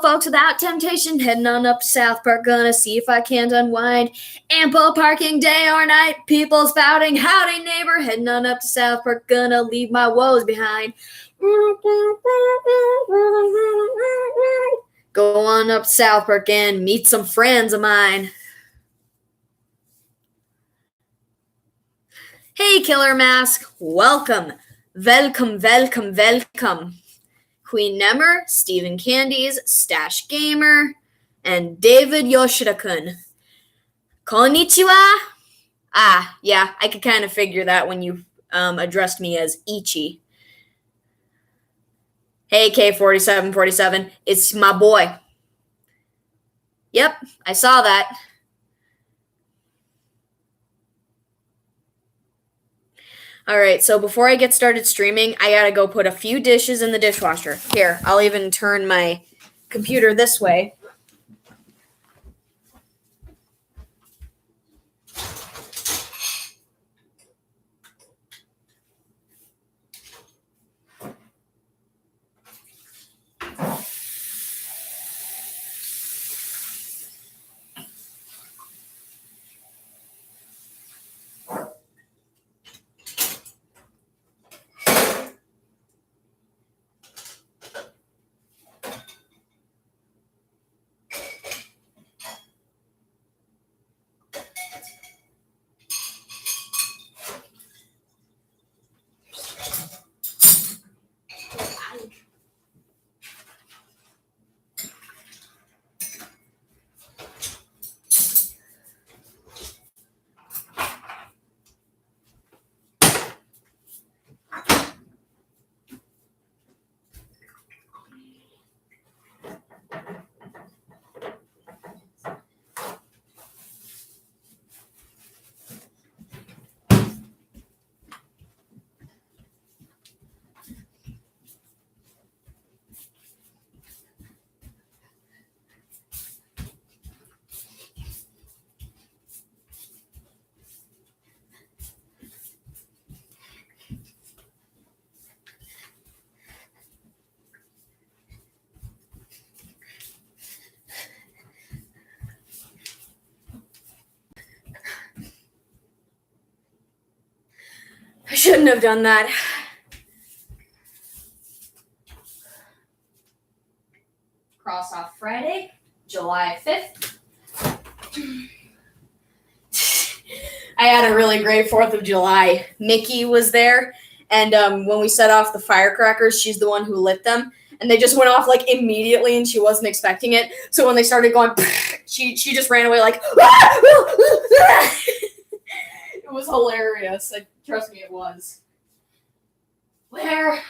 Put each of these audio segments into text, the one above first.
folks, without temptation, heading on up to South Park, gonna see if I can't unwind. Ample parking day or night, people spouting, howdy neighbor, heading on up to South Park, gonna leave my woes behind. Go on up to South Park and meet some friends of mine. Hey, Killer Mask, welcome. Welcome. Queen Nemmer, Stephen Candies, Stash Gamer, and David Yoshida-kun. Konnichiwa? Yeah, I could kind of figure that when you addressed me as Ichi. Hey, K4747, it's my boy. Yep, I saw that. All right, so before I get started streaming, I gotta go put a few dishes in the dishwasher. Here, I'll even turn my computer this way. I shouldn't have done that. Cross off Friday, July 5th. I had a really great 4th of July. Mickey was there, and when we set off the firecrackers, she's the one who lit them, and they just went off like immediately, and she wasn't expecting it. So when they started going, she just ran away like, it was hilarious. Trust me, it was. Where?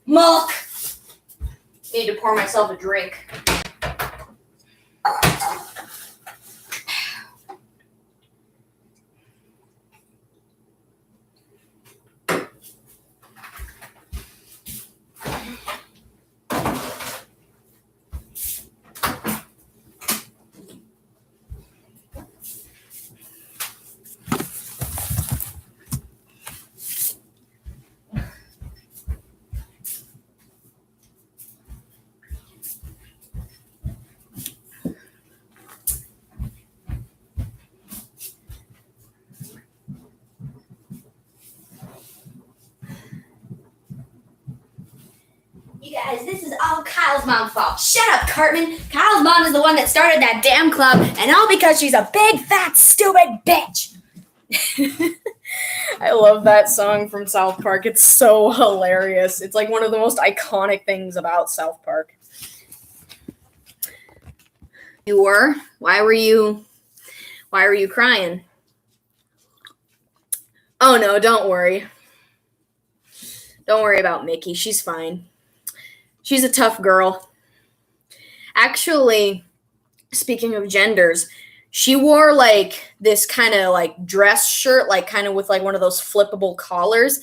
Milk! Need to pour myself a drink. You guys, this is all Kyle's mom's fault. Shut up, Cartman. Kyle's mom is the one that started that damn club, and all because she's a big, fat, stupid bitch. I love that song from South Park. It's so hilarious. It's like one of the most iconic things about South Park. You were? Why were you crying? Oh no, don't worry. Don't worry about Mickey. She's fine. She's a tough girl. Actually, speaking of genders, she wore like this kind of like dress shirt, like kind of with like one of those flippable collars,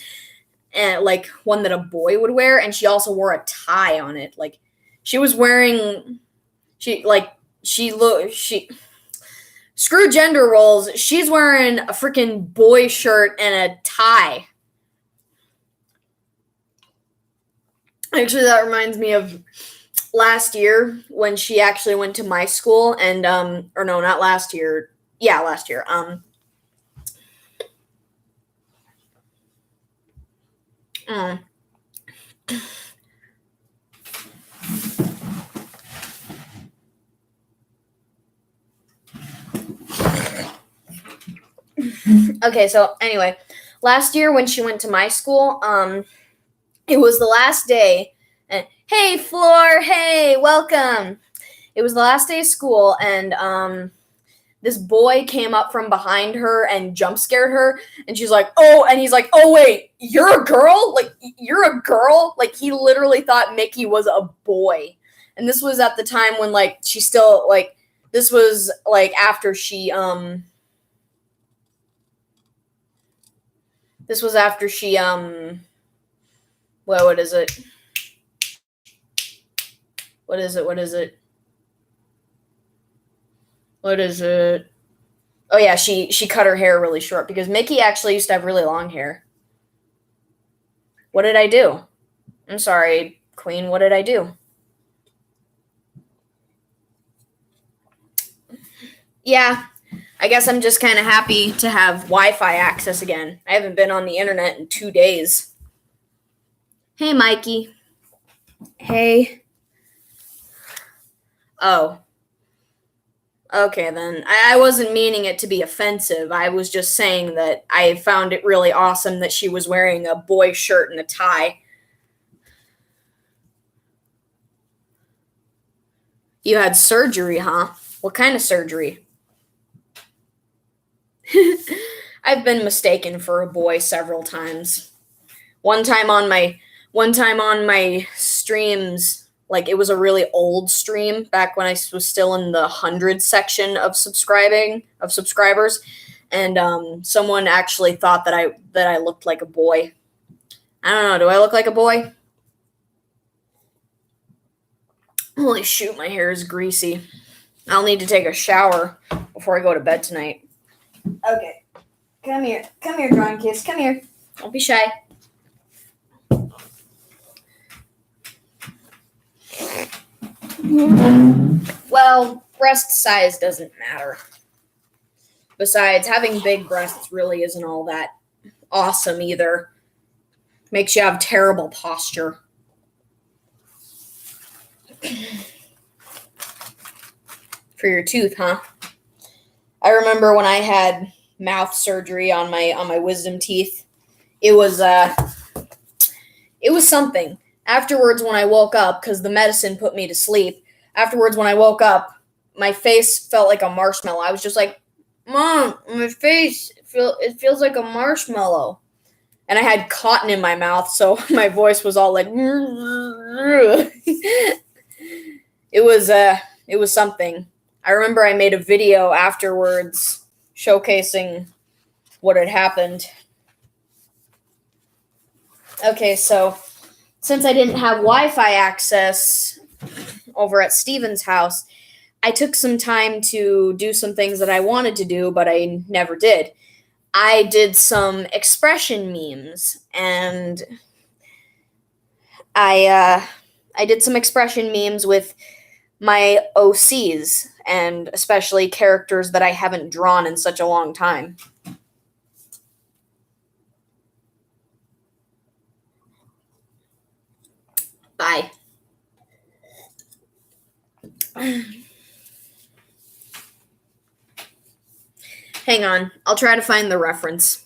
and like one that a boy would wear, and she also wore a tie on it. Like she was wearing Screw gender roles. She's wearing a freaking boy shirt and a tie. Actually, that reminds me of last year when she actually went to my school and or no, not last year. Yeah, last year. Okay, so anyway, last year when she went to my school, it was the last day. And hey, Floor, hey, welcome. It was the last day of school, and this boy came up from behind her and jump scared her, and she's like, "Oh," and he's like, "Oh wait, you're a girl? Like you're a girl?" Like he literally thought Mickey was a boy, and this was at the time when like she still like this was like after she this was after she well, what is it? What is it? What is it? What is it? Oh yeah, she cut her hair really short because Mickey actually used to have really long hair. What did I do? I'm sorry, Queen. What did I do? Yeah, I guess I'm just kind of happy to have Wi-Fi access again. I haven't been on the internet in 2 days. Hey, Mikey. Hey. Oh. Okay, then. I wasn't meaning it to be offensive. I was just saying that I found it really awesome that she was wearing a boy shirt and a tie. You had surgery, huh? What kind of surgery? I've been mistaken for a boy several times. One time on my streams, like it was a really old stream back when I was still in the 100 section of subscribers, and someone actually thought that I looked like a boy. I don't know. Do I look like a boy? Holy shoot, my hair is greasy. I'll need to take a shower before I go to bed tonight. Okay. Come here, Drawing Kiss. Come here. Don't be shy. Well, breast size doesn't matter. Besides, having big breasts really isn't all that awesome either. Makes you have terrible posture. For your tooth, huh? I remember when I had mouth surgery on my wisdom teeth. It was something. Afterwards, when I woke up, because the medicine put me to sleep, afterwards when I woke up, my face felt like a marshmallow. I was just like, "Mom, my face it feels like a marshmallow." And I had cotton in my mouth, so my voice was all like it was something. I remember I made a video afterwards showcasing what had happened. Okay, so since I didn't have Wi-Fi access over at Steven's house, I took some time to do some things that I wanted to do, but I never did. I did some expression memes, and I did some expression memes with my OCs, and especially characters that I haven't drawn in such a long time. Bye. Hang on. I'll try to find the reference.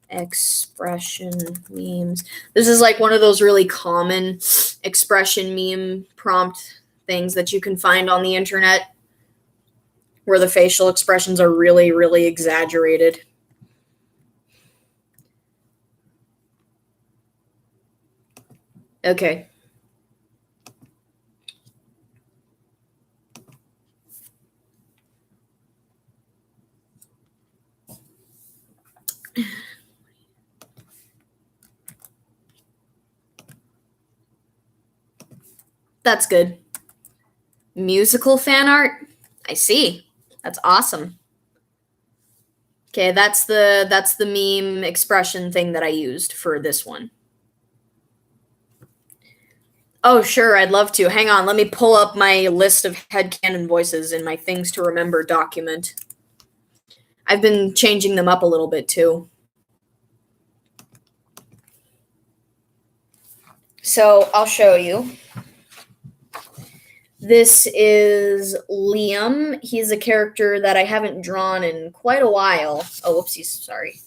Expression memes. This is like one of those really common expression meme prompt things that you can find on the internet where the facial expressions are really, really exaggerated. Okay. That's good. Musical fan art? I see. That's awesome. Okay, that's the meme expression thing that I used for this one. Oh, sure, I'd love to. Hang on, let me pull up my list of headcanon voices in my things to remember document. I've been changing them up a little bit too. So I'll show you. This is Liam. He's a character that I haven't drawn in quite a while. Oh, whoopsies, sorry.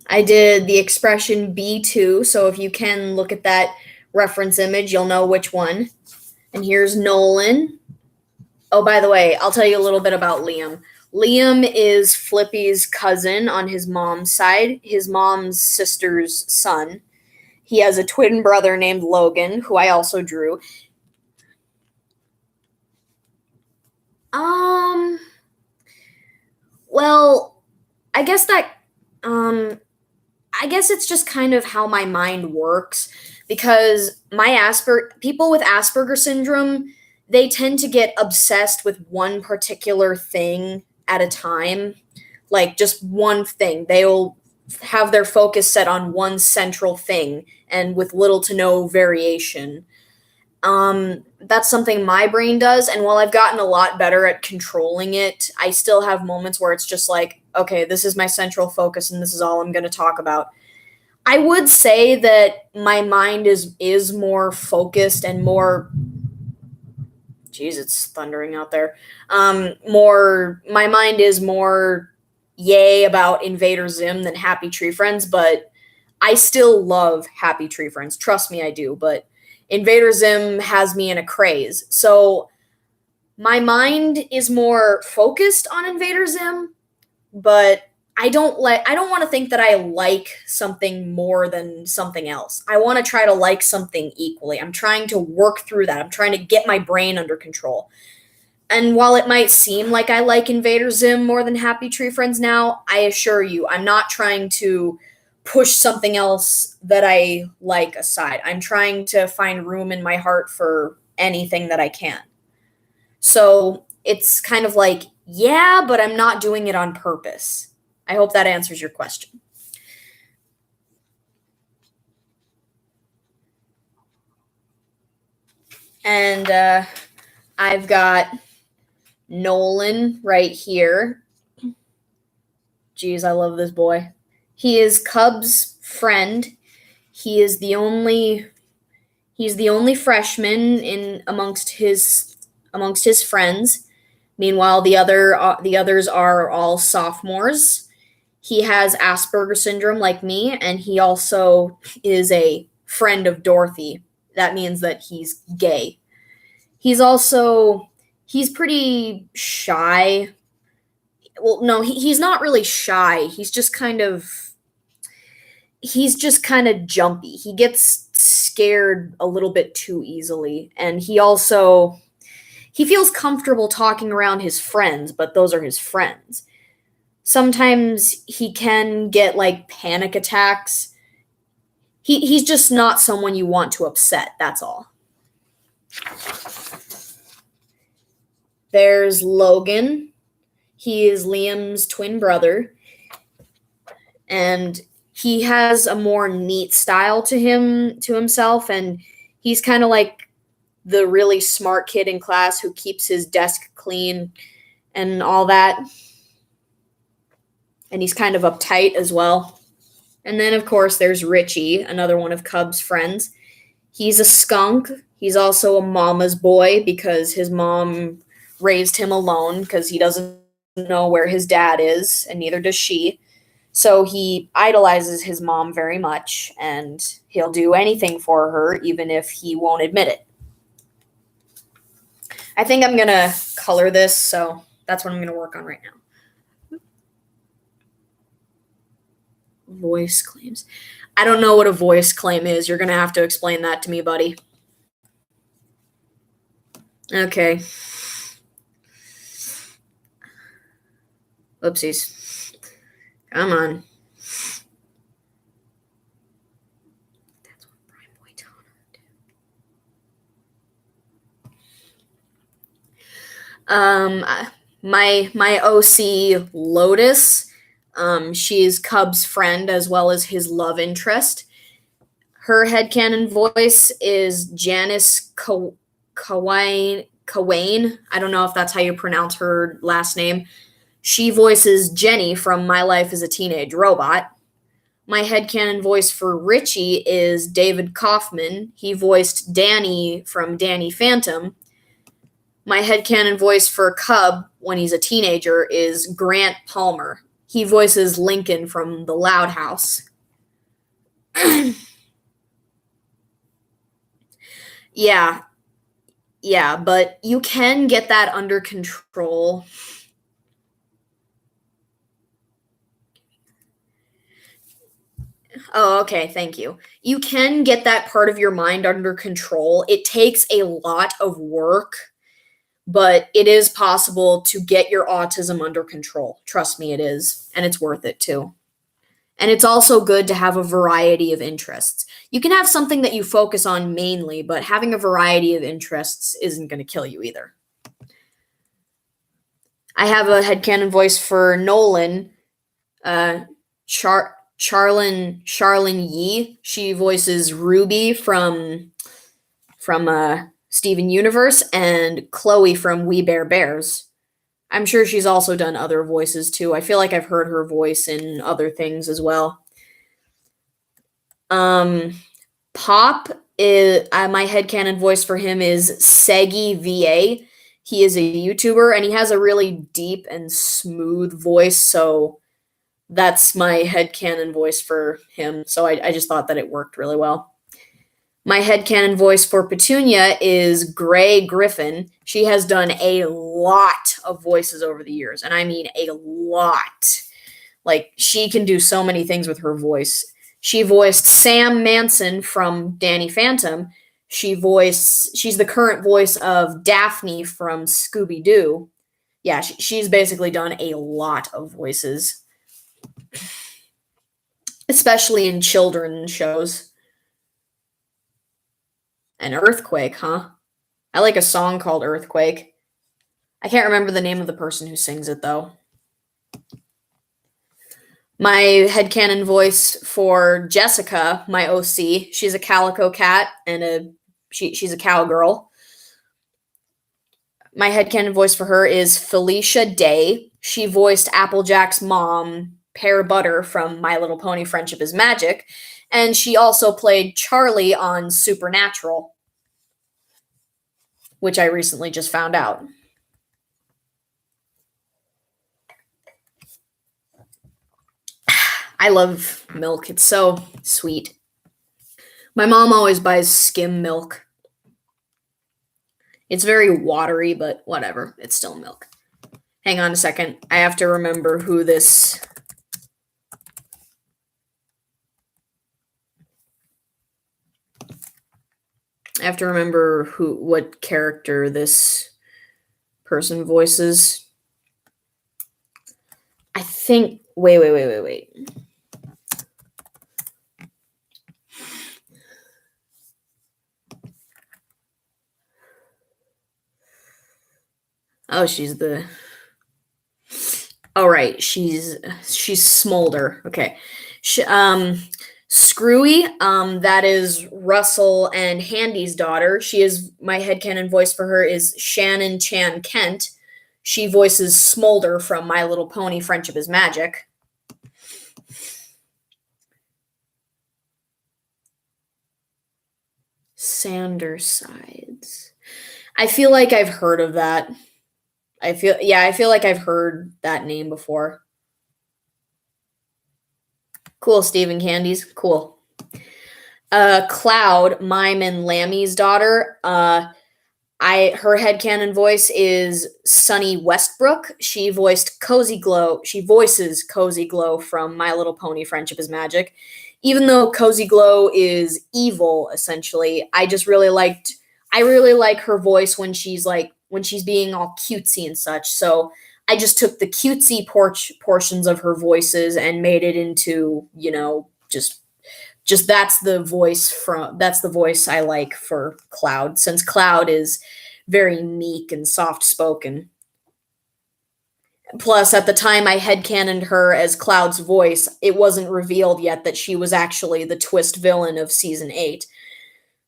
I did the expression B2, so if you can look at that reference image, you'll know which one. And here's Nolan. Oh, by the way, I'll tell you a little bit about Liam. Liam is Flippy's cousin on his mom's side, his mom's sister's son. He has a twin brother named Logan, who I also drew. Well, I guess it's just kind of how my mind works, because people with Asperger syndrome, they tend to get obsessed with one particular thing at a time, like just one thing. They'll have their focus set on one central thing and with little to no variation. That's something my brain does, and while I've gotten a lot better at controlling it, I still have moments where it's just like, okay, this is my central focus and this is all I'm going to talk about. I would say that my mind is more focused and more. Geez, it's thundering out there. My mind is more yay about Invader Zim than Happy Tree Friends, but I still love Happy Tree Friends. Trust me, I do. But Invader Zim has me in a craze. So my mind is more focused on Invader Zim, but I don't want to think that I like something more than something else. I want to try to like something equally. I'm trying to work through that. I'm trying to get my brain under control. And while it might seem like I like Invader Zim more than Happy Tree Friends now, I assure you, I'm not trying to push something else that I like aside. I'm trying to find room in my heart for anything that I can. So it's kind of like, yeah, but I'm not doing it on purpose. I hope that answers your question. And I've got Nolan right here. Geez, I love this boy. He is Cub's friend. He's the only freshman in amongst his friends. Meanwhile, the others are all sophomores. He has Asperger syndrome like me, and he also is a friend of Dorothy. That means that he's gay. He's pretty shy. Well, no, he's not really shy. He's just kind of jumpy. He gets scared a little bit too easily, and he feels comfortable talking around his friends, but those are his friends. Sometimes he can get like panic attacks. He's just not someone you want to upset, that's all. There's Logan. He is Liam's twin brother. And he has a more neat style to himself, and he's kind of like the really smart kid in class who keeps his desk clean and all that. And he's kind of uptight as well. And then, of course, there's Richie, another one of Cub's friends. He's a skunk. He's also a mama's boy because his mom raised him alone because he doesn't know where his dad is, and neither does she. So he idolizes his mom very much, and he'll do anything for her, even if he won't admit it. I think I'm going to color this, so that's what I'm going to work on right now. Voice claims. I don't know what a voice claim is. You're going to have to explain that to me, buddy. Okay. Oopsies. Come on. That's what Brian Boitano did. Um, my OC Lotus. She's Cub's friend as well as his love interest. Her headcanon voice is Janice Kawain. I don't know if that's how you pronounce her last name. She voices Jenny from My Life as a Teenage Robot. My headcanon voice for Richie is David Kaufman. He voiced Danny from Danny Phantom. My headcanon voice for Cub when he's a teenager is Grant Palmer. He voices Lincoln from The Loud House. Yeah, but you can get that under control. Oh, okay, thank you. You can get that part of your mind under control. It takes a lot of work, but it is possible to get your autism under control. Trust me, it is, and it's worth it too. And it's also good to have a variety of interests. You can have something that you focus on mainly, but having a variety of interests isn't going to kill you either. I have a headcanon voice for Nolan, Charlene Yi. She voices Ruby from Steven Universe and Chloe from We Bare Bears. I'm sure she's also done other voices too. I feel like I've heard her voice in other things as well. Pop is my headcanon voice for him is Segi VA. He is a YouTuber and he has a really deep and smooth voice, so that's my headcanon voice for him. So I just thought that it worked really well. My headcanon voice for Petunia is Gray Griffin. She has done a lot of voices over the years, and I mean a lot. Like, she can do so many things with her voice. She voiced Sam Manson from Danny Phantom. She's the current voice of Daphne from Scooby-Doo. Yeah, she's basically done a lot of voices, especially in children's shows. An Earthquake, huh? I like a song called Earthquake. I can't remember the name of the person who sings it, though. My headcanon voice for Jessica, my OC, she's a calico cat and she's a cowgirl. My headcanon voice for her is Felicia Day. She voiced Applejack's mom, Pear Butter, from My Little Pony Friendship is Magic, and she also played Charlie on Supernatural, which I recently just found out. I love milk. It's so sweet. My mom always buys skim milk. It's very watery, but whatever. It's still milk. Hang on a second. I have to remember who this... I have to remember what character this person voices. I think... Wait. Oh, she's the... Oh, right. She's Smolder. Okay. Screwy, that is Russell and Handy's daughter. My headcanon voice for her is Shannon Chan Kent. She voices Smolder from My Little Pony Friendship is Magic. Sandersides. I feel like I've heard of that. I feel like I've heard that name before. Cool, Stephen Candies. Cool. Cloud, Mime and Lammy's daughter. Her headcanon voice is Sunny Westbrook. She voices Cozy Glow from My Little Pony Friendship is Magic. Even though Cozy Glow is evil, essentially, I really like her voice when she's being all cutesy and such. So I just took the cutesy portions of her voices and made it into, just that's the voice I like for Cloud, since Cloud is very meek and soft spoken. Plus, at the time I headcanoned her as Cloud's voice, it wasn't revealed yet that she was actually the twist villain of season 8.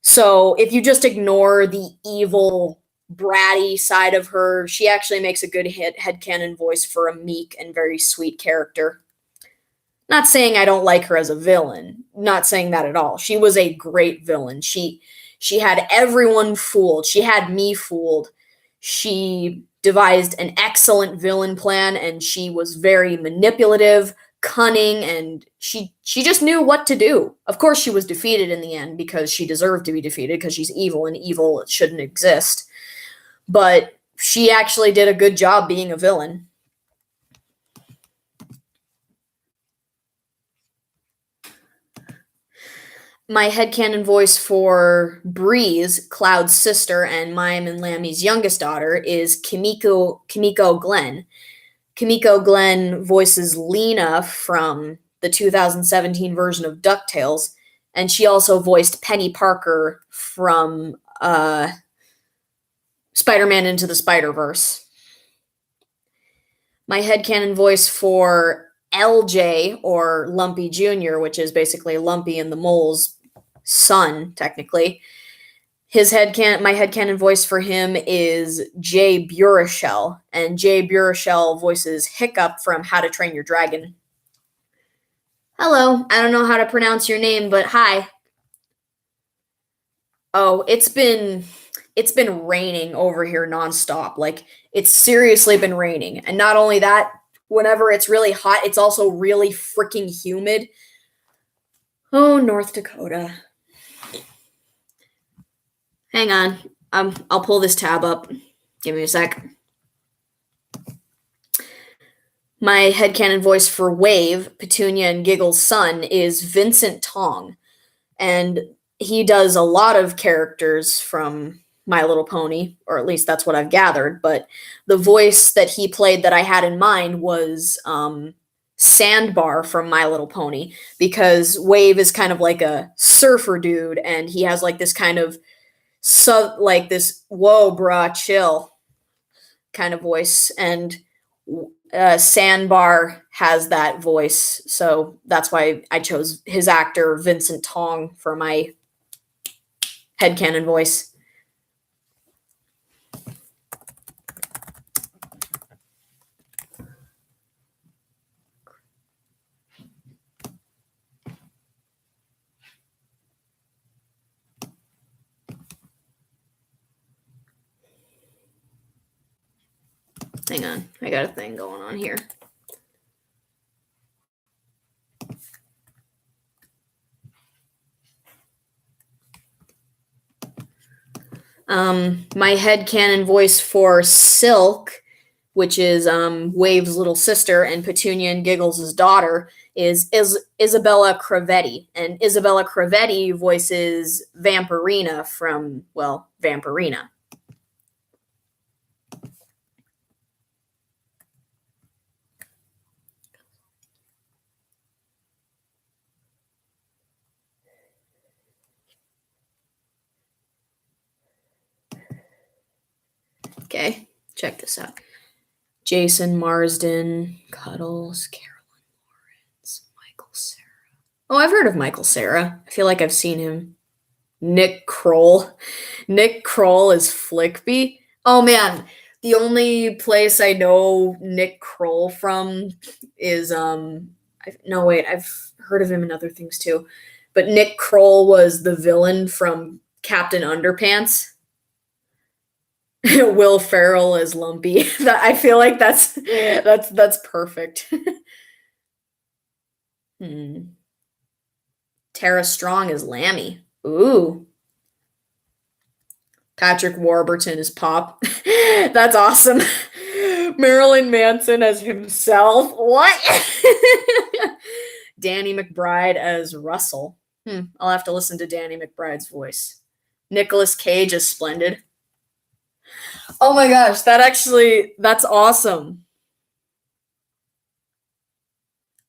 So if you just ignore the evil, bratty side of her, she actually makes a good headcanon voice for a meek and very sweet character. Not saying I don't like her as a villain. Not saying that at all. She was a great villain. She had everyone fooled. She had me fooled. She devised an excellent villain plan, and she was very manipulative, cunning, and she just knew what to do. Of course, she was defeated in the end because she deserved to be defeated because she's evil, and evil shouldn't exist. But she actually did a good job being a villain. My headcanon voice for Breeze, Cloud's sister and Mayim and Lammy's youngest daughter, is Kimiko Glenn. Kimiko Glenn voices Lena from the 2017 version of DuckTales, and she also voiced Penny Parker from Spider-Man Into the Spider-Verse. My headcanon voice for LJ, or Lumpy Jr., which is basically Lumpy and the Mole's son, technically. My headcanon voice for him is Jay Baruchel, and Jay Baruchel voices Hiccup from How to Train Your Dragon. Hello, I don't know how to pronounce your name, but hi. Oh, it's been raining over here nonstop. Like, it's seriously been raining. And not only that, whenever it's really hot, it's also really freaking humid. Oh, North Dakota. Hang on. I'll pull this tab up. Give me a sec. My headcanon voice for Wave, Petunia and Giggle's son, is Vincent Tong. And he does a lot of characters from My Little Pony, or at least that's what I've gathered. But the voice that he played that I had in mind was Sandbar from My Little Pony, because Wave is kind of like a surfer dude, and he has like this kind of this whoa brah chill kind of voice, and Sandbar has that voice, so that's why I chose his actor Vincent Tong for my headcanon voice. Hang on, I got a thing going on here. My headcanon voice for Silk, which is Wave's little sister and Petunia and Giggles' daughter, is Isabella Cravetti. And Isabella Cravetti voices Vampirina from, well, Vampirina. Okay, check this out. Jason Marsden, Cuddles, Carolyn Lawrence, Michael Cera. Oh, I've heard of Michael Cera. I feel like I've seen him. Nick Kroll. Nick Kroll is Flickby. Oh man, the only place I know Nick Kroll from is I've heard of him in other things too. But Nick Kroll was the villain from Captain Underpants. Will Ferrell as Lumpy. I feel like that's perfect. Tara Strong as Lammy. Ooh. Patrick Warburton as Pop. That's awesome. Marilyn Manson as himself. What? Danny McBride as Russell. I'll have to listen to Danny McBride's voice. Nicolas Cage as Splendid. Oh my gosh, that's awesome.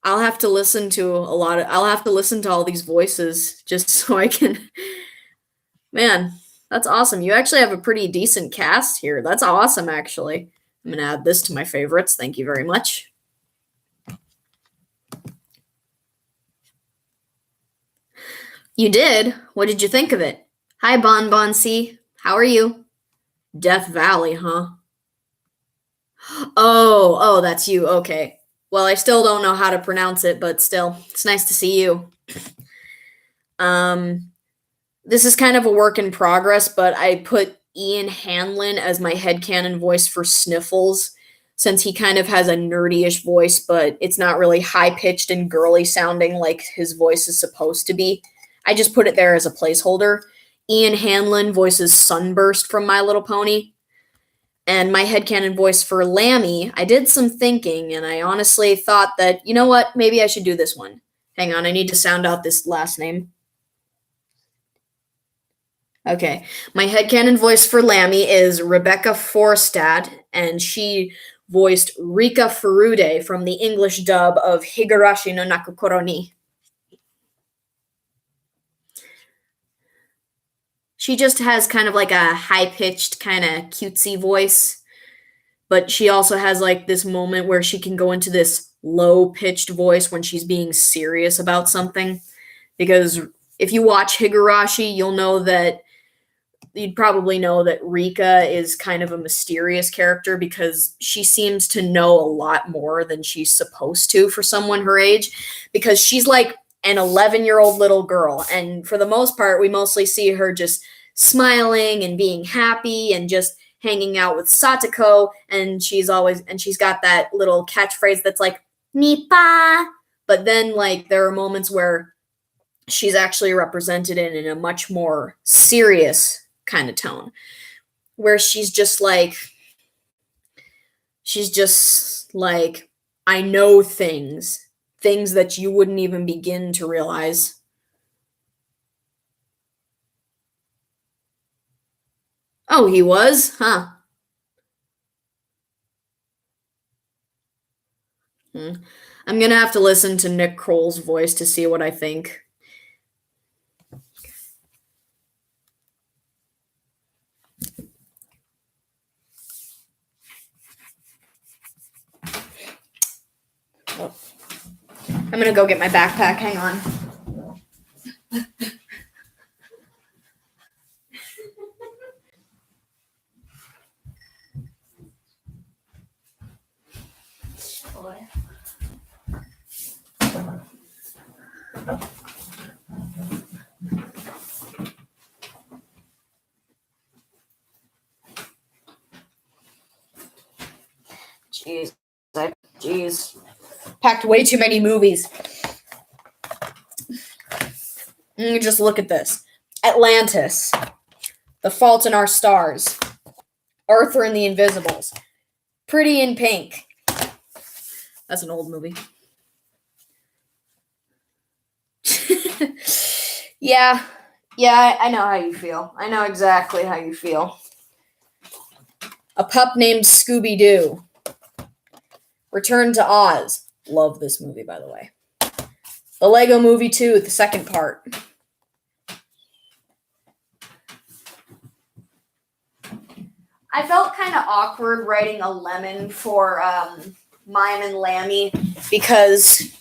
I'll have to listen to all these voices just so I can. Man, that's awesome. You actually have a pretty decent cast here. That's awesome, actually. I'm going to add this to my favorites. Thank you very much. You did? What did you think of it? Hi, Bon C. How are you? Death Valley, huh? Oh, that's you. Okay. Well, I still don't know how to pronounce it, but still, it's nice to see you. This is kind of a work in progress, but I put Ian Hanlon as my headcanon voice for Sniffles, since he kind of has a nerdy-ish voice, but it's not really high-pitched and girly sounding like his voice is supposed to be. I just put it there as a placeholder. Ian Hanlon voices Sunburst from My Little Pony. And my headcanon voice for Lammy, I did some thinking, and I honestly thought that, you know what, maybe I should do this one. Hang on, I need to sound out this last name. Okay, my headcanon voice for Lammy is Rebecca Forstad, and she voiced Rika Furude from the English dub of Higurashi no Nakokoro ni. She just has kind of like a high-pitched, kind of cutesy voice, but she also has like this moment where she can go into this low-pitched voice when she's being serious about something. Because if you watch Higurashi, you'd probably know that Rika is kind of a mysterious character because she seems to know a lot more than she's supposed to for someone her age, because she's like an 11-year-old little girl, and for the most part we mostly see her just smiling and being happy and just hanging out with Satoko, and she's got that little catchphrase that's like Nipa, but then like there are moments where she's actually represented in a much more serious kind of tone, where she's just like, I know things that you wouldn't even begin to realize. Oh, he was? Huh. I'm gonna have to listen to Nick Kroll's voice to see what I think. Oh. I'm gonna go get my backpack. Hang on. Jeez. Packed way too many movies. Just look at this. Atlantis. The Fault in Our Stars. Arthur and the Invisibles. Pretty in Pink. That's an old movie. Yeah, I know how you feel. I know exactly how you feel. A Pup Named Scooby-Doo. Return to Oz. Love this movie, by the way. The Lego Movie 2, the second part. I felt kind of awkward writing a lemon for Mime and Lammy because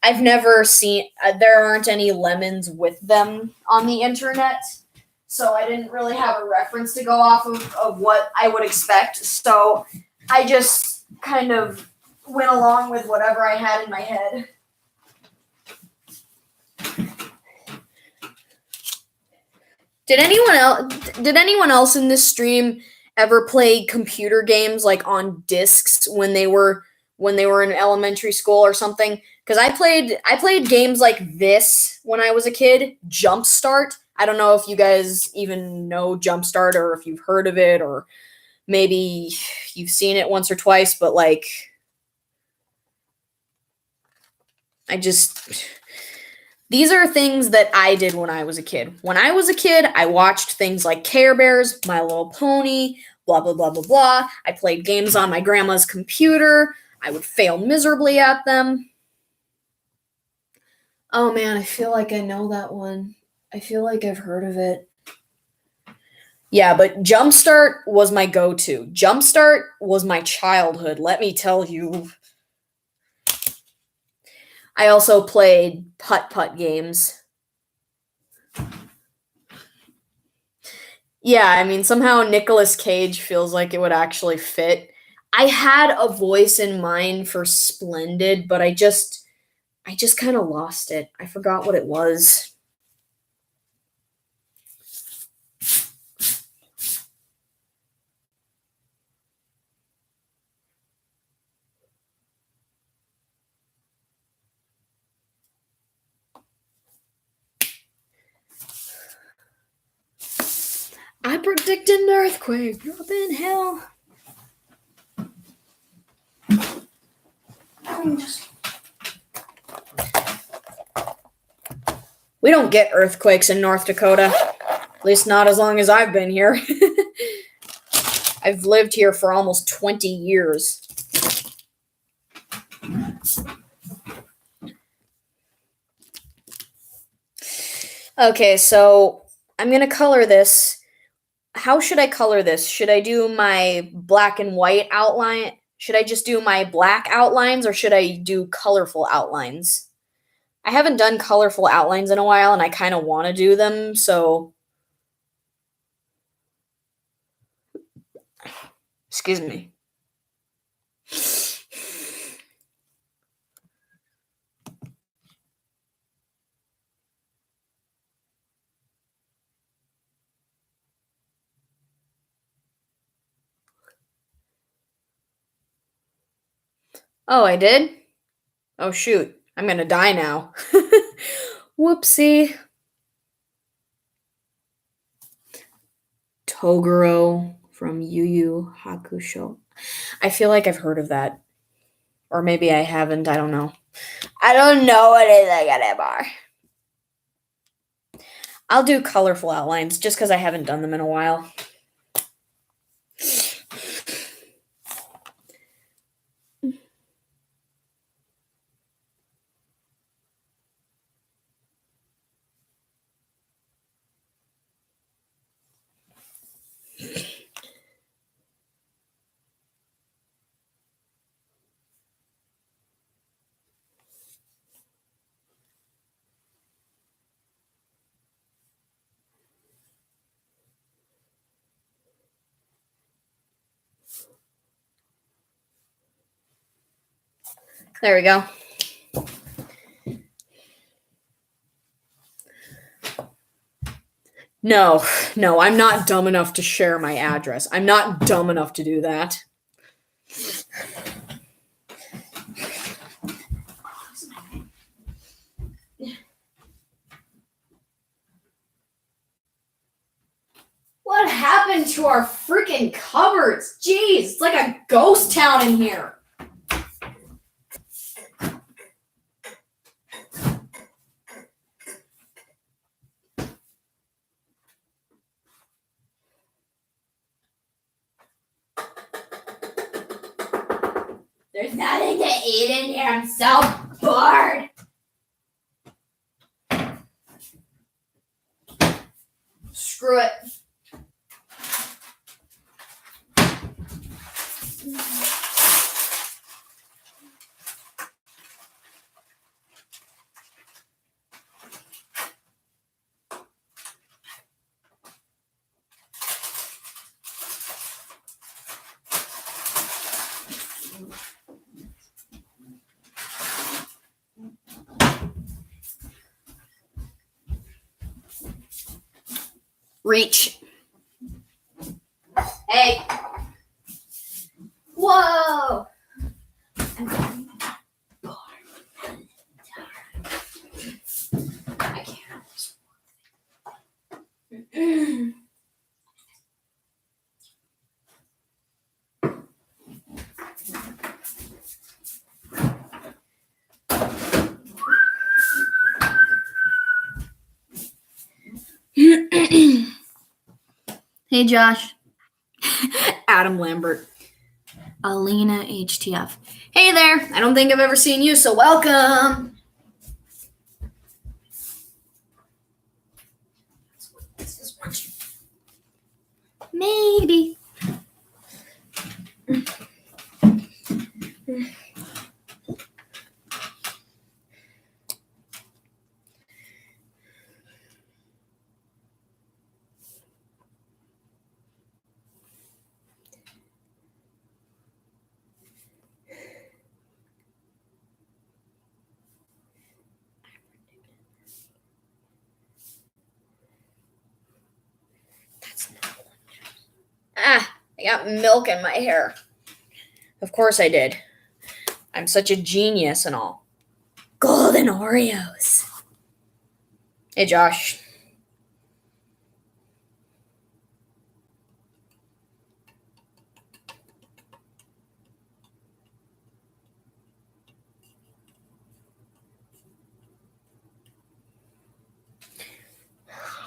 I've never seen, there aren't any lemons with them on the internet, so I didn't really have a reference to go off of what I would expect, so I just kind of went along with whatever I had in my head. Did anyone else in this stream ever play computer games like on discs when they were in elementary school or something? Because I played games like this when I was a kid. Jumpstart. I don't know if you guys even know Jumpstart or if you've heard of it or maybe you've seen it once or twice, but like these are things that I did when I was a kid. When I was a kid, I watched things like Care Bears, My Little Pony, blah, blah, blah, blah, blah. I played games on my grandma's computer. I would fail miserably at them. Oh man, I feel like I know that one. I feel like I've heard of it. Yeah, but Jumpstart was my go-to. Jumpstart was my childhood, let me tell you. I also played putt-putt games. Yeah, I mean, somehow Nicolas Cage feels like it would actually fit. I had a voice in mind for Splendid, but I just kind of lost it. I forgot what it was. I predicted an earthquake up in hell. We don't get earthquakes in North Dakota. At least not as long as I've been here. I've lived here for almost 20 years. Okay, so I'm going to color this. How should I color this? Should I do my black and white outline? Should I just do my black outlines or should I do colorful outlines? I haven't done colorful outlines in a while and I kind of want to do them, so excuse me. Oh, I did? Oh, shoot. I'm gonna die now. Whoopsie. Toguro from Yu Yu Hakusho. I feel like I've heard of that. Or maybe I haven't. I don't know. I don't know anything anymore. I'll do colorful outlines just because I haven't done them in a while. There we go. No, I'm not dumb enough to share my address. I'm not dumb enough to do that. What happened to our freaking cupboards? Jeez, it's like a ghost town in here. There's nothing to eat in here. I'm so bored. Screw it. Reach. Hey. Whoa. I can't. Hey, Josh. Adam Lambert. Alina HTF. Hey there. I don't think I've ever seen you, so welcome. Maybe. I got milk in my hair. Of course I did. I'm such a genius and all. Golden Oreos. Hey, Josh.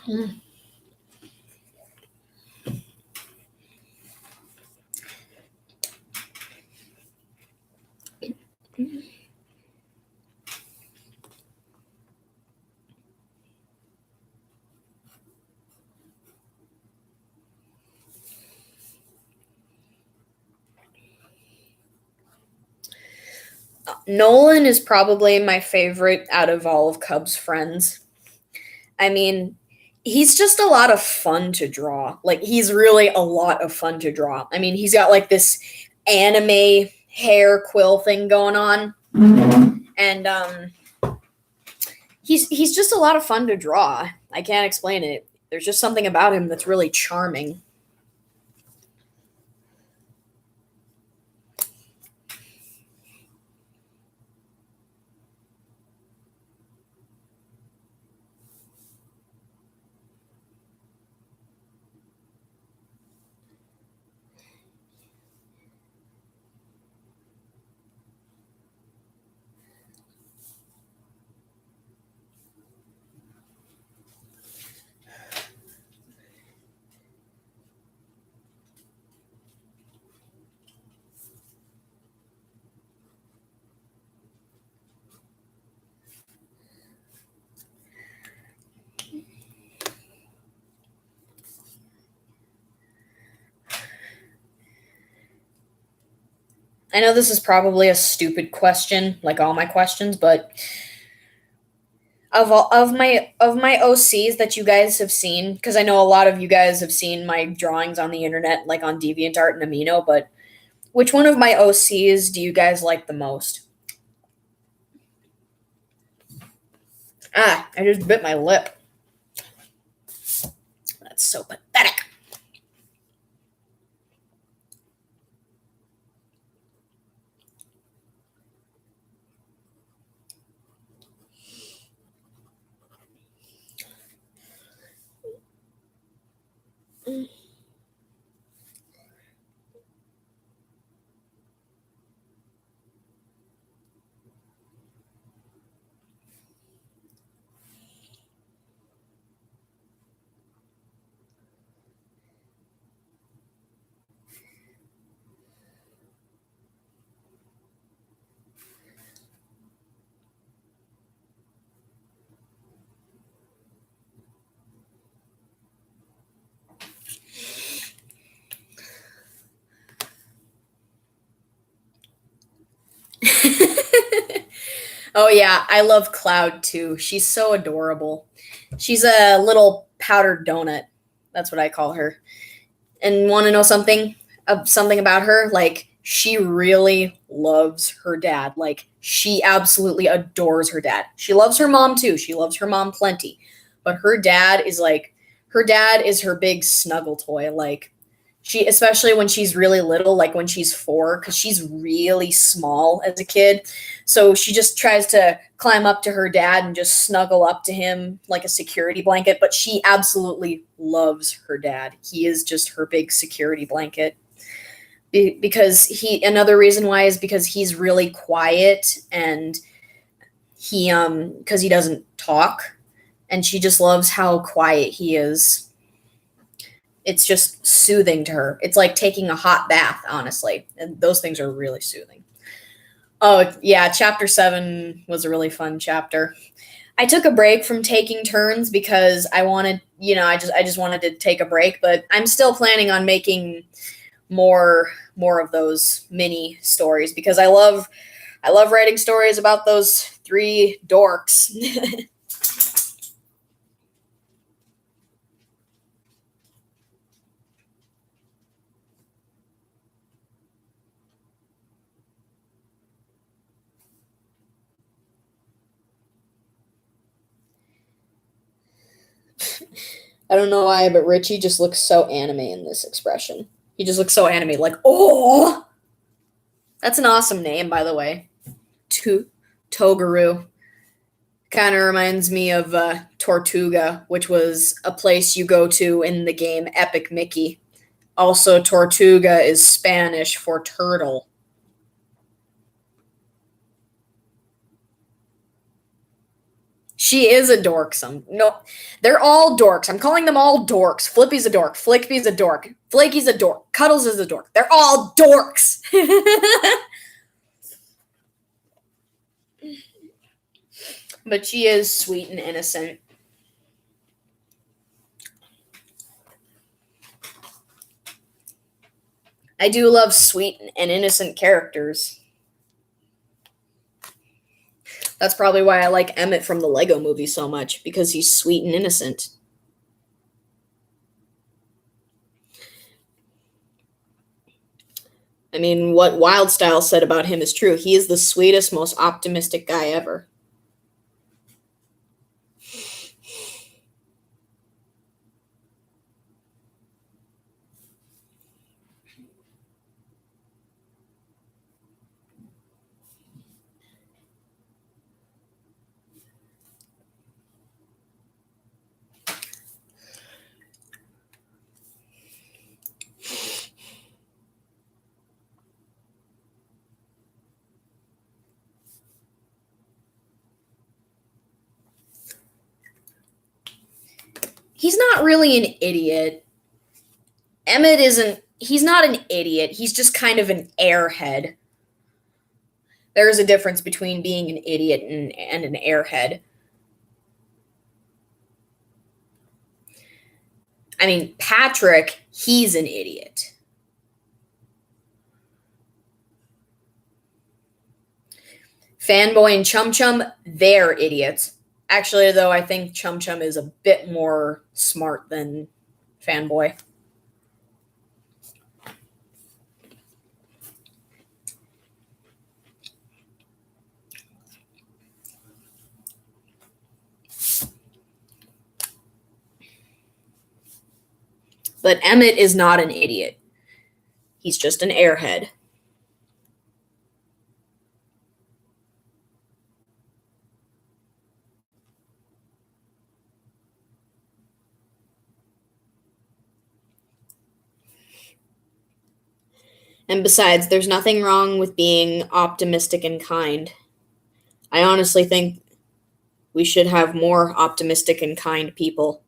Mm. Nolan is probably my favorite out of all of Cub's friends. I mean, he's just a lot of fun to draw. Like, he's really a lot of fun to draw. I mean, he's got like this anime hair quill thing going on. And he's just a lot of fun to draw. I can't explain it. There's just something about him that's really charming. I know this is probably a stupid question, like all my questions, but of my OCs that you guys have seen, because I know a lot of you guys have seen my drawings on the internet, like on DeviantArt and Amino, but which one of my OCs do you guys like the most? I just bit my lip. That's so pathetic. Oh yeah, I love Cloud too. She's so adorable. She's a little powdered donut. That's what I call her. And want to know something? Something about her? Like, she really loves her dad. Like, she absolutely adores her dad. She loves her mom too. She loves her mom plenty. But her dad is her big snuggle toy. Like, she, especially when she's really little, like when she's 4, because she's really small as a kid. So she just tries to climb up to her dad and just snuggle up to him like a security blanket. But she absolutely loves her dad. He is just her big security blanket. Because another reason why is because he's really quiet, and because he doesn't talk, and she just loves how quiet he is. It's just soothing to her. It's like taking a hot bath, honestly. And those things are really soothing. Oh, yeah, chapter 7 was a really fun chapter. I took a break from taking turns because I wanted, I just wanted to take a break, but I'm still planning on making more of those mini stories because I love writing stories about those three dorks. I don't know why, but Richie just looks so anime in this expression. He just looks so anime, like, oh! That's an awesome name, by the way. Togaru. Kind of reminds me of Tortuga, which was a place you go to in the game Epic Mickey. Also, Tortuga is Spanish for turtle. She is a dork. No, they're all dorks. I'm calling them all dorks. Flippy's a dork. Flippy's a dork. Flaky's a dork. Cuddles is a dork. They're all dorks. But she is sweet and innocent. I do love sweet and innocent characters. That's probably why I like Emmett from the Lego Movie so much, because he's sweet and innocent. I mean, what Wildstyle said about him is true. He is the sweetest, most optimistic guy ever. He's not really an idiot. Emmett isn't, he's not an idiot. He's just kind of an airhead. There is a difference between being an idiot and an airhead. I mean, Patrick, he's an idiot. Fanboy and Chum Chum, they're idiots. Actually, though, I think Chum Chum is a bit more smart than Fanboy. But Emmett is not an idiot. He's just an airhead. And besides, there's nothing wrong with being optimistic and kind. I honestly think we should have more optimistic and kind people.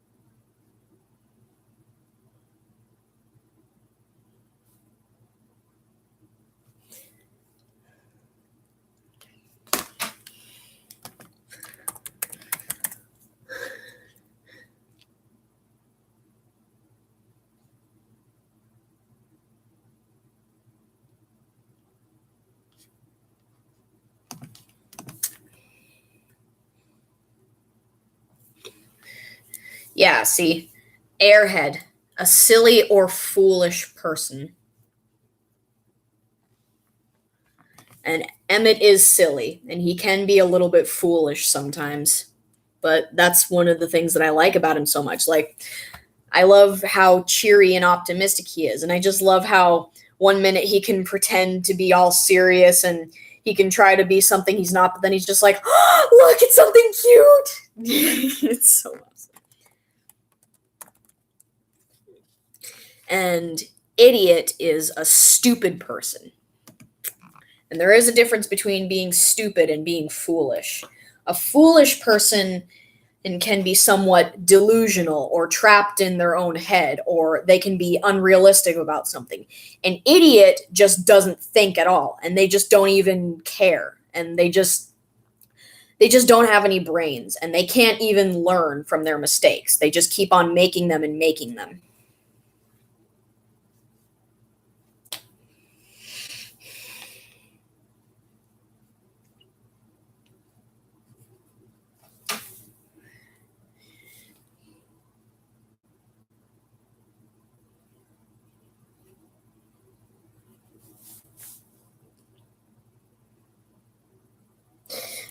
Yeah, see, airhead, a silly or foolish person. And Emmett is silly, and he can be a little bit foolish sometimes. But that's one of the things that I like about him so much. Like, I love how cheery and optimistic he is. And I just love how one minute he can pretend to be all serious and he can try to be something he's not, but then he's just like, oh, look, it's something cute. It's so awesome. And idiot is a stupid person. And there is a difference between being stupid and being foolish. A foolish person can be somewhat delusional or trapped in their own head, or they can be unrealistic about something. An idiot just doesn't think at all, and they just don't even care. And They just don't have any brains, and they can't even learn from their mistakes. They just keep on making them and making them.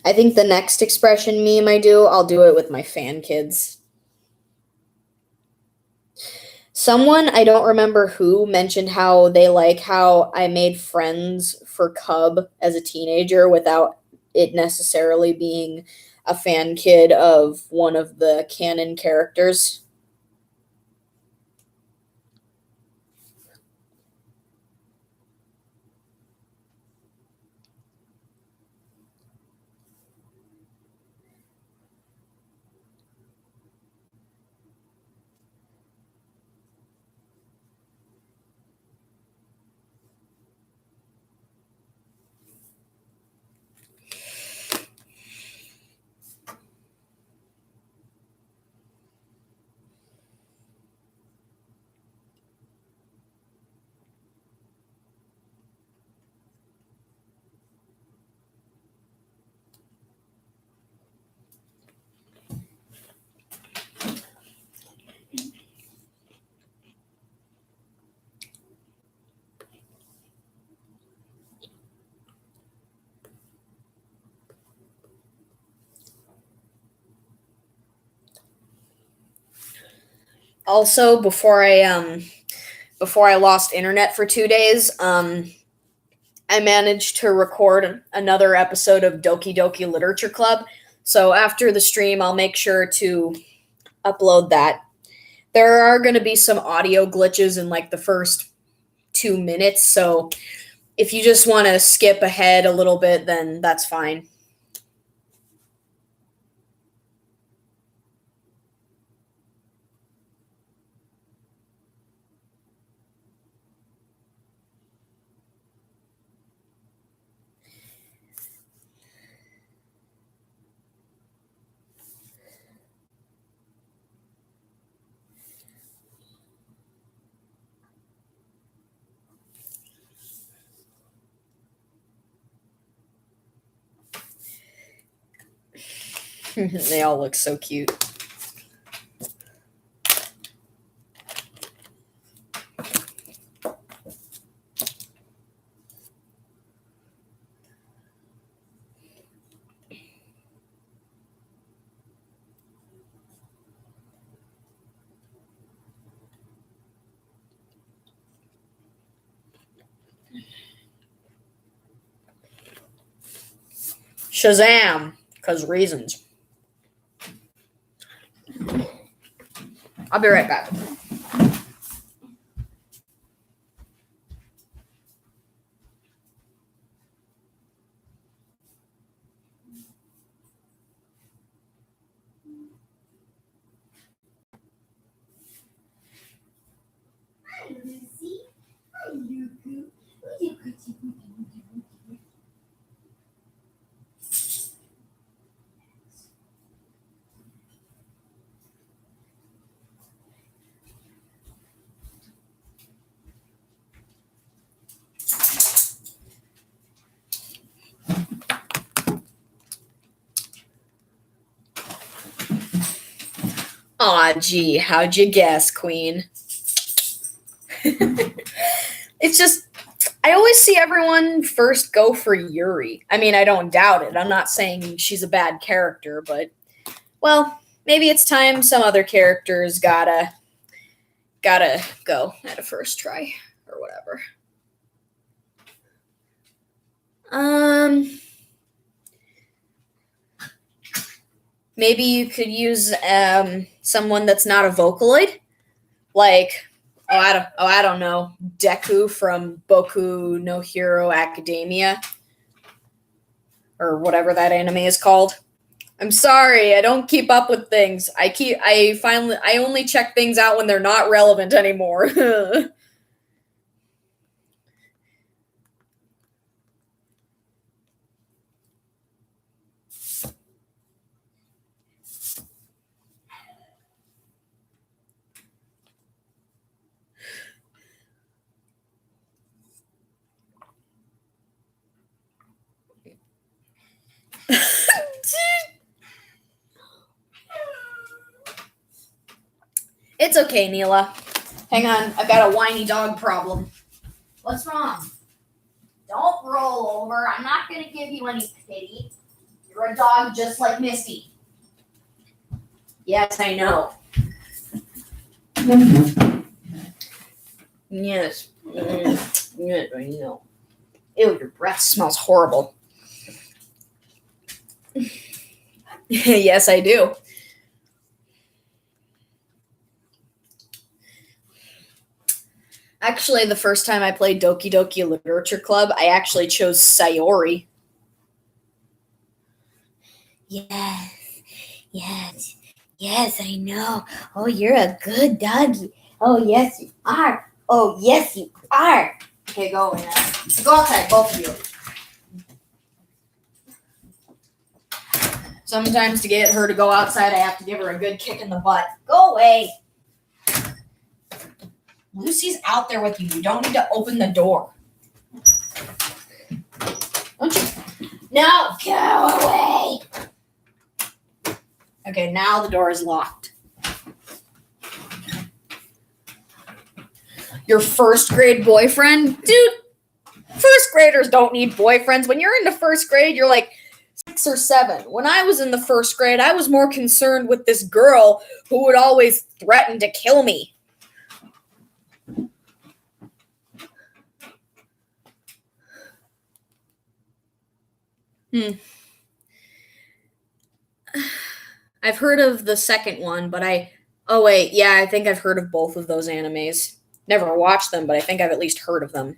I think the next expression meme I'll do it with my fan kids. Someone, I don't remember who, mentioned how they like how I made friends for Cub as a teenager without it necessarily being a fan kid of one of the canon characters. Also, before I lost internet for 2 days, I managed to record another episode of Doki Doki Literature Club. So after the stream, I'll make sure to upload that. There are going to be some audio glitches in like the first 2 minutes, so if you just want to skip ahead a little bit, then that's fine. They all look so cute. Shazam! Because reasons. I'll be right back. Aw, gee, how'd you guess, Queen? It's just, I always see everyone first go for Yuri. I mean, I don't doubt it. I'm not saying she's a bad character, but, well, maybe it's time some other characters gotta go at a first try or whatever. Maybe you could use someone that's not a Vocaloid, like I don't know, Deku from Boku no Hero Academia, or whatever that anime is called. I'm sorry, I don't keep up with things. I only check things out when they're not relevant anymore. It's okay, Neela. Hang on, I've got a whiny dog problem. What's wrong? Don't roll over. I'm not going to give you any pity. You're a dog just like Misty. Yes, I know. Yes. Yes, I know. Ew, your breath smells horrible. Yes, I do. Actually, the first time I played Doki Doki Literature Club, I actually chose Sayori. Yes, yes, yes, I know. Oh, you're a good doggy. Oh, yes, you are. Oh, yes, you are. Okay, go away now. Go outside, both of you. Sometimes to get her to go outside, I have to give her a good kick in the butt. Go away. Lucy's out there with you. You don't need to open the door. Don't you? No, go away. Okay, now the door is locked. Your first grade boyfriend? Dude, first graders don't need boyfriends. When you're into first grade, you're like 6 or 7. When I was in the first grade, I was more concerned with this girl who would always threaten to kill me. I've heard of the second one, but oh wait, yeah, I think I've heard of both of those animes. Never watched them, but I think I've at least heard of them.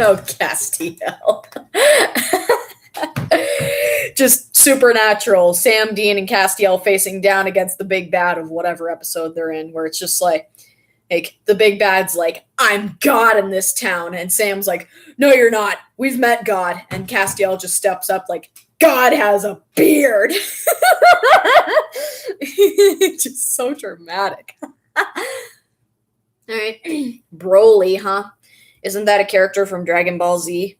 Oh, Castiel. Just supernatural. Sam, Dean, and Castiel facing down against the big bad of whatever episode they're in, where it's just like the big bad's like, I'm God in this town. And Sam's like, no, you're not. We've met God. And Castiel just steps up like, God has a beard. Just so dramatic. All right. Broly, huh? Isn't that a character from Dragon Ball Z?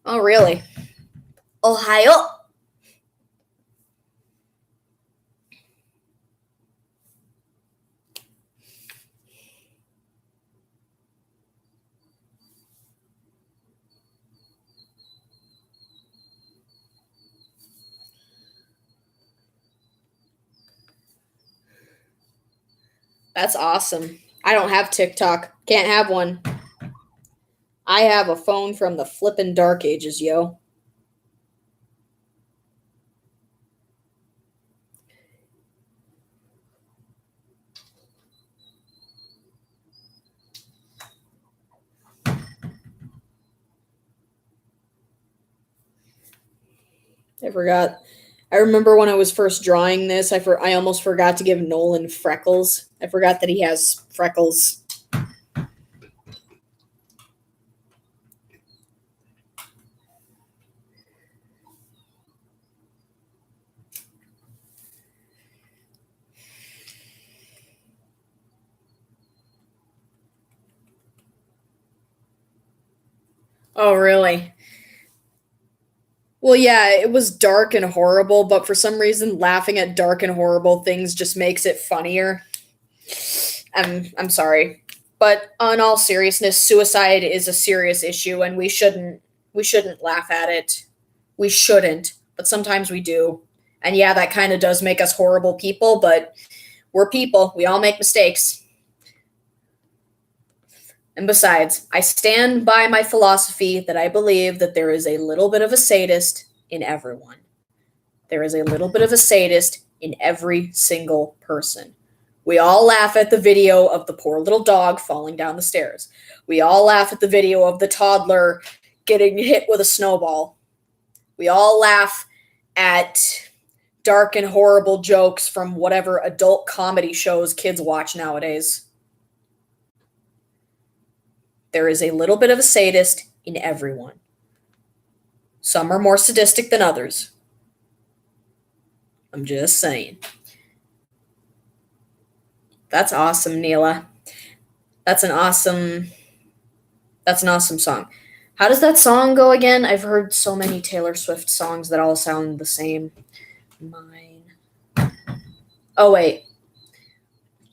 Oh, really? Ohio. That's awesome. I don't have TikTok. Can't have one. I have a phone from the flippin' dark ages, yo. I forgot. I remember when I was first drawing this, I almost forgot to give Nolan freckles. I forgot that he has freckles. Oh, really? Well, yeah, it was dark and horrible, but for some reason, laughing at dark and horrible things just makes it funnier. I'm sorry, but on all seriousness, suicide is a serious issue, and we shouldn't laugh at it. We shouldn't, but sometimes we do. And yeah, that kind of does make us horrible people, but we're people. We all make mistakes. And besides, I stand by my philosophy that I believe that there is a little bit of a sadist in everyone. There is a little bit of a sadist in every single person. We all laugh at the video of the poor little dog falling down the stairs. We all laugh at the video of the toddler getting hit with a snowball. We all laugh at dark and horrible jokes from whatever adult comedy shows kids watch nowadays. There is a little bit of a sadist in everyone. Some are more sadistic than others. I'm just saying. That's awesome, Neela. That's an awesome song. How does that song go again? I've heard so many Taylor Swift songs that all sound the same. Mine. Oh, wait.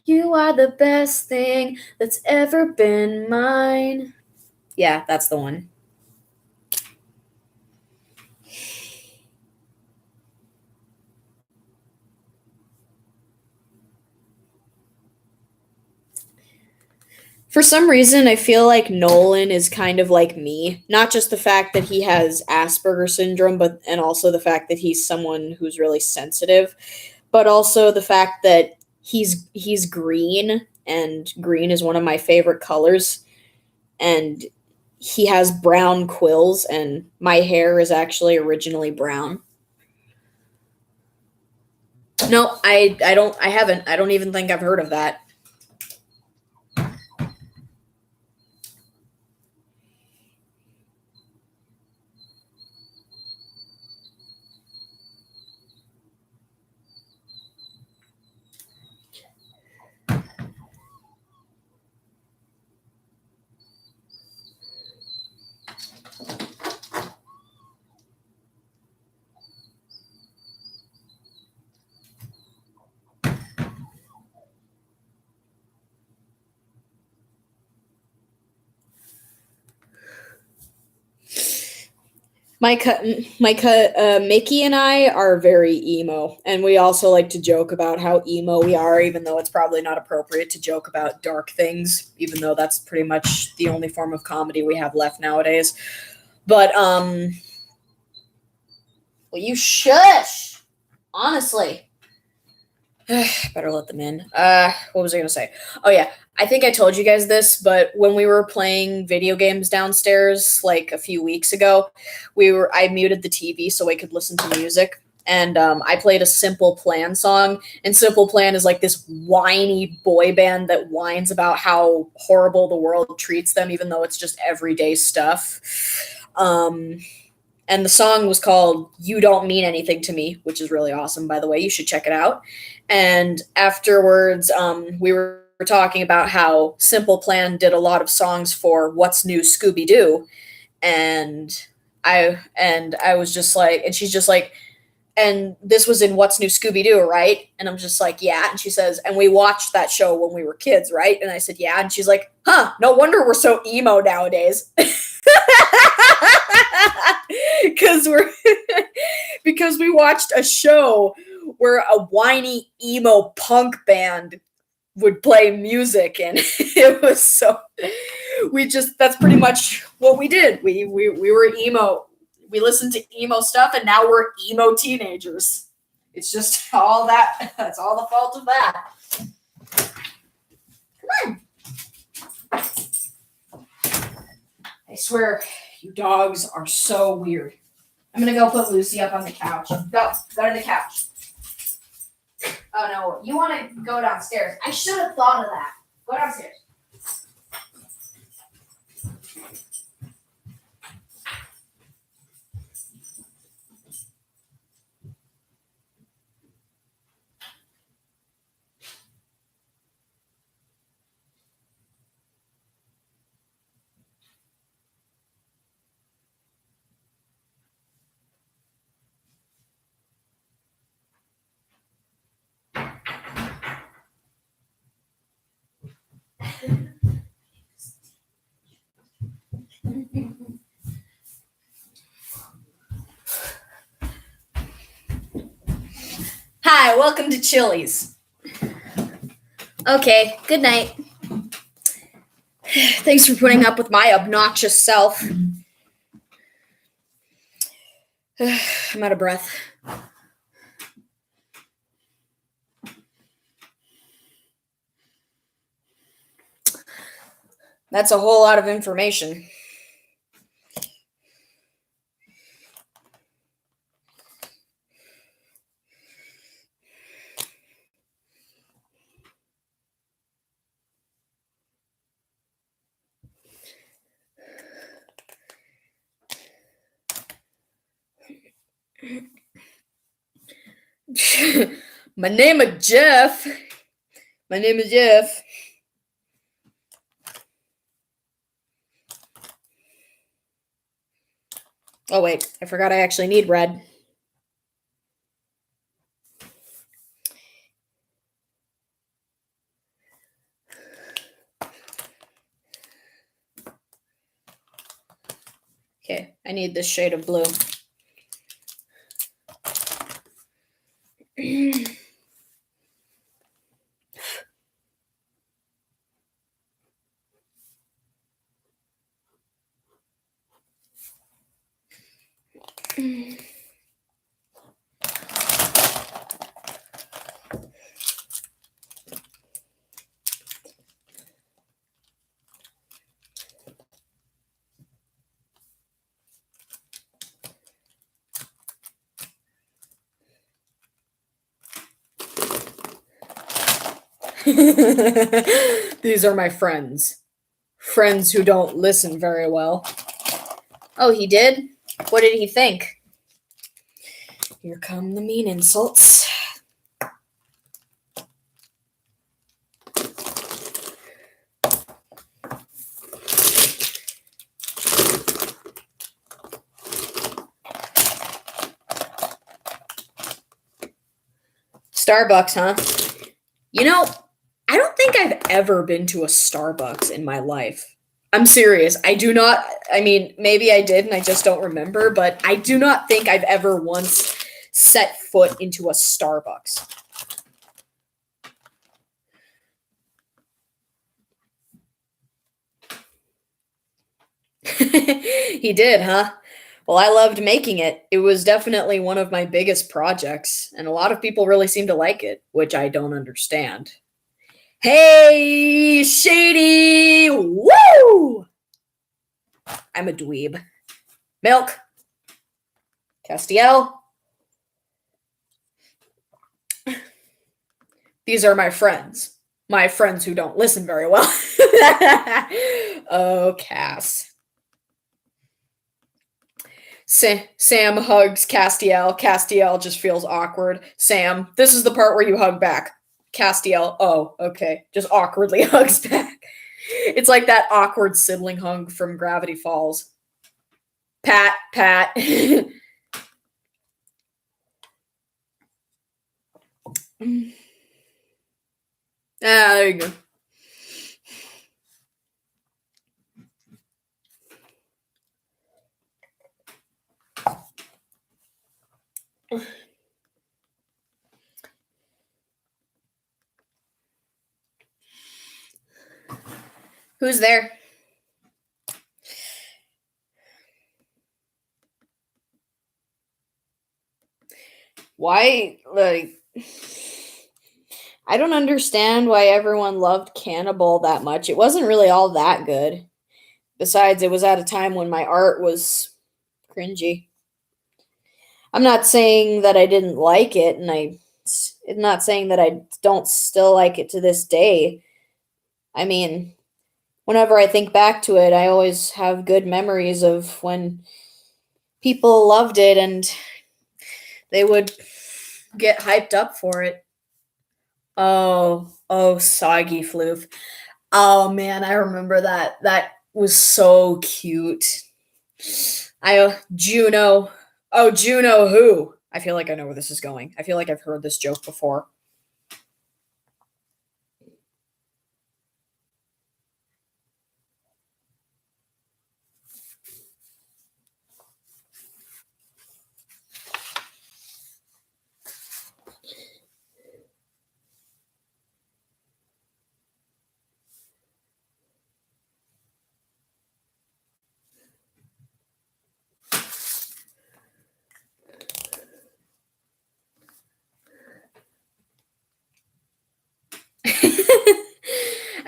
You are the best thing that's ever been mine. Yeah, that's the one. For some reason, I feel like Nolan is kind of like me. Not just the fact that he has Asperger's syndrome, and also the fact that he's someone who's really sensitive, but also the fact that he's green, and green is one of my favorite colors, and he has brown quills, and my hair is actually originally brown. No, I haven't. I don't even think I've heard of that. Mickey and I are very emo, and we also like to joke about how emo we are, even though it's probably not appropriate to joke about dark things, even though that's pretty much the only form of comedy we have left nowadays. But, well, you shush! Honestly. Better let them in. What was I gonna say? Oh yeah, I think I told you guys this, but when we were playing video games downstairs like a few weeks ago, I muted the TV so I could listen to music, and I played a Simple Plan song. And Simple Plan is like this whiny boy band that whines about how horrible the world treats them, even though it's just everyday stuff. And the song was called You Don't Mean Anything to Me, which is really awesome, by the way. You should check it out. And afterwards, we were talking about how Simple Plan did a lot of songs for What's New Scooby-Doo. And I was just like, and she's just like, and this was in What's New Scooby-Doo, right? And I'm just like, yeah. And she says, and we watched that show when we were kids, right? And I said, yeah. And she's like, huh, no wonder we're so emo nowadays. Because we watched a show where a whiny emo punk band would play music, and it was so that's pretty much what we did. We were emo. We listened to emo stuff, and now we're emo teenagers. It's just all that. That's all the fault of that. Come on. I swear, you dogs are so weird. I'm gonna go put Lucy up on the couch. Go to the couch. Oh no, you want to go downstairs. I should have thought of that. Go downstairs. Hi, welcome to Chili's. Okay, good night. Thanks for putting up with my obnoxious self. I'm out of breath. That's a whole lot of information. My name is Jeff. My name is Jeff. Oh, wait. I forgot I actually need red. Okay, I need this shade of blue. These are my friends. Friends who don't listen very well. Oh, he did? What did he think? Here come the mean insults. Starbucks, huh? You know, I don't think I've ever been to a Starbucks in my life. I'm serious. I do not, I mean, maybe I did and I just don't remember, but I do not think I've ever once set foot into a Starbucks. He did, huh? Well, I loved making it. It was definitely one of my biggest projects, and a lot of people really seem to like it, which I don't understand. Hey, Shady! Woo! I'm a dweeb. Milk. Castiel. These are my friends. My friends who don't listen very well. Oh, Cass. Sam hugs Castiel. Castiel just feels awkward. Sam, this is the part where you hug back. Castiel, oh, okay. Just awkwardly hugs back. It's like that awkward sibling hug from Gravity Falls. Pat, pat. There you go. Who's there? Why, like, I don't understand why everyone loved Cannibal that much. It wasn't really all that good. Besides, it was at a time when my art was cringy. I'm not saying that I didn't like it, and I'm not saying that I don't still like it to this day. I mean, whenever I think back to it, I always have good memories of when people loved it and they would get hyped up for it. Oh, Soggy Floof. Oh man, I remember that. That was so cute. Juno. Oh, Juno who? I feel like I know where this is going. I feel like I've heard this joke before.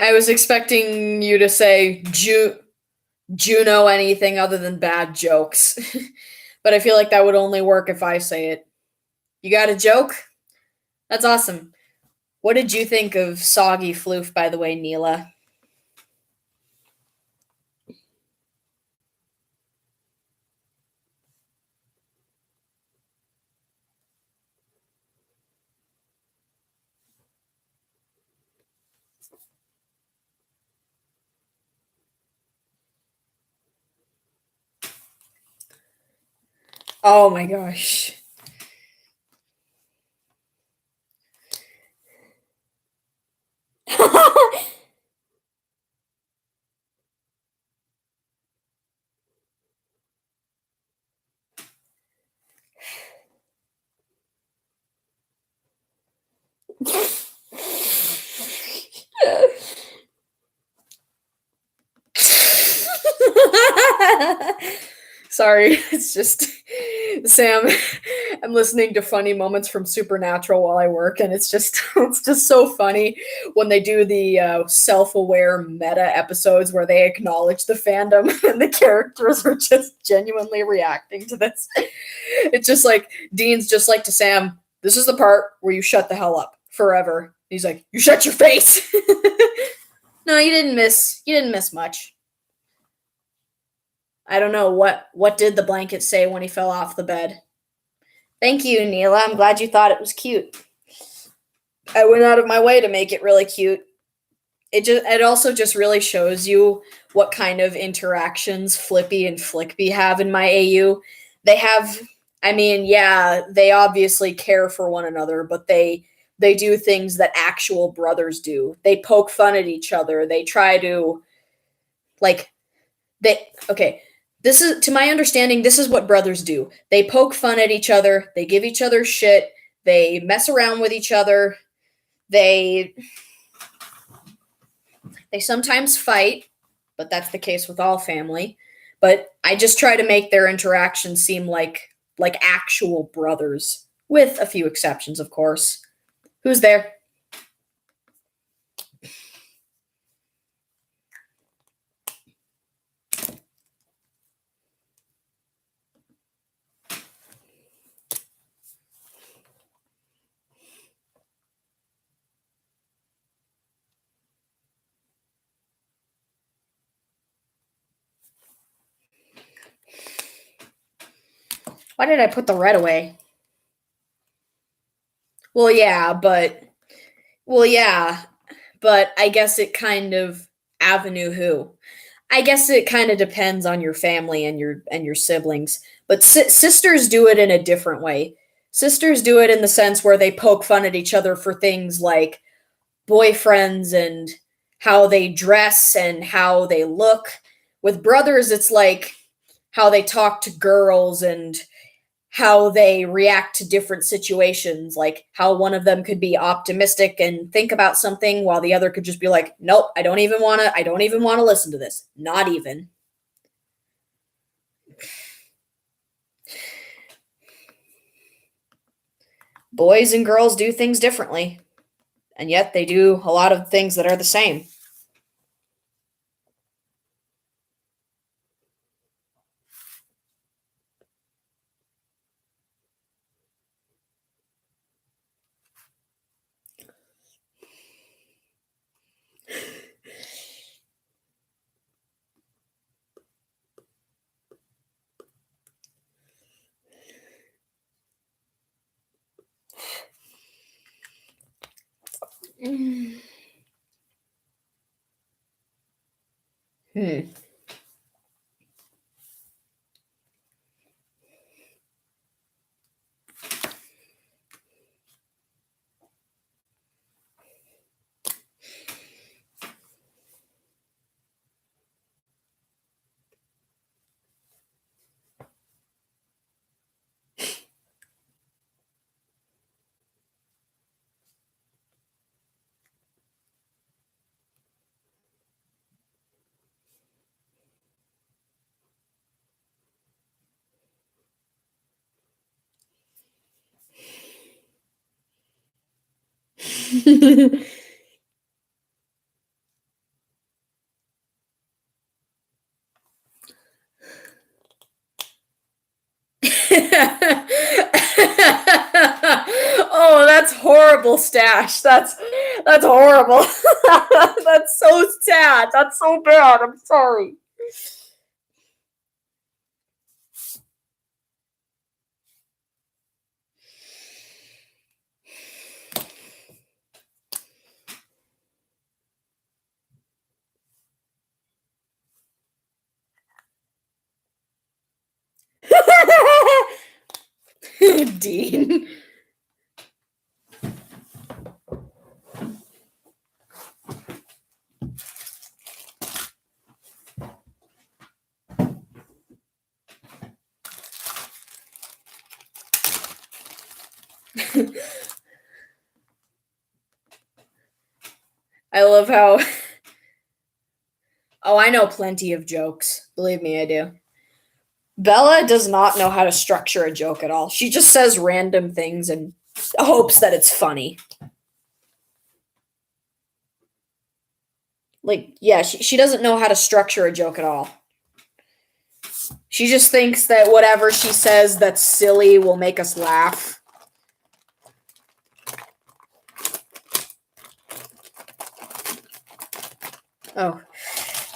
I was expecting you to say Juno anything other than bad jokes. But I feel like that would only work if I say it. You got a joke? That's awesome. What did you think of Soggy Floof, by the way, Neela? Oh my gosh. Sorry, it's just Sam. I'm listening to funny moments from Supernatural while I work, and it's just it's just so funny when they do the self-aware meta episodes where they acknowledge the fandom and the characters are just genuinely reacting to this. It's just like Dean's just like to Sam. This is the part where you shut the hell up forever. He's like, you shut your face. No, you didn't miss. You didn't miss much. I don't know what did the blanket say when he fell off the bed. Thank you, Neela. I'm glad you thought it was cute. I went out of my way to make it really cute. It also just really shows you what kind of interactions Flippy and Flickby have in my AU. They have, I mean, yeah, they obviously care for one another, but they do things that actual brothers do. They poke fun at each other. They try to like they okay, this is to my understanding this is what brothers do. They poke fun at each other, they give each other shit, they mess around with each other, they they sometimes fight, but that's the case with all family. But I just try to make their interactions seem like actual brothers, with a few exceptions, of course. Who's there? Why did I put the red away? Well, yeah, but well, yeah, but I guess it kind of avenue who. I guess it kind of depends on your family and your siblings, but sisters do it in a different way. Sisters do it in the sense where they poke fun at each other for things like boyfriends and how they dress and how they look. With brothers, it's like how they talk to girls and how they react to different situations, like how one of them could be optimistic and think about something while the other could just be like, "Nope, I don't even want to listen to this. Not even." Boys and girls do things differently, and yet they do a lot of things that are the same. Hmm. Oh, that's horrible, Stash. That's horrible. That's so sad. That's so bad. I'm sorry. Dean. I love how. Oh, I know plenty of jokes. Believe me, I do. Bella does not know how to structure a joke at all. She just says random things and hopes that it's funny. Like, yeah, she doesn't know how to structure a joke at all. She just thinks that whatever she says that's silly will make us laugh. Oh,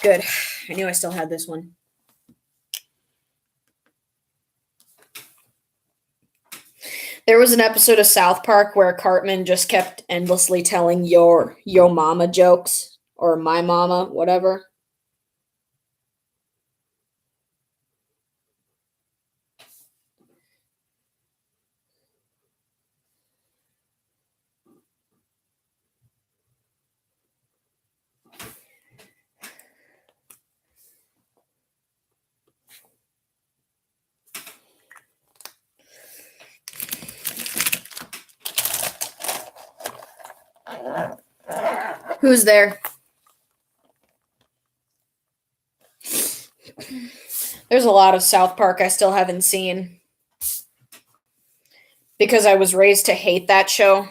good. I knew I still had this one. There was an episode of South Park where Cartman just kept endlessly telling your mama jokes or my mama, whatever. Who's there? There's a lot of South Park I still haven't seen because I was raised to hate that show.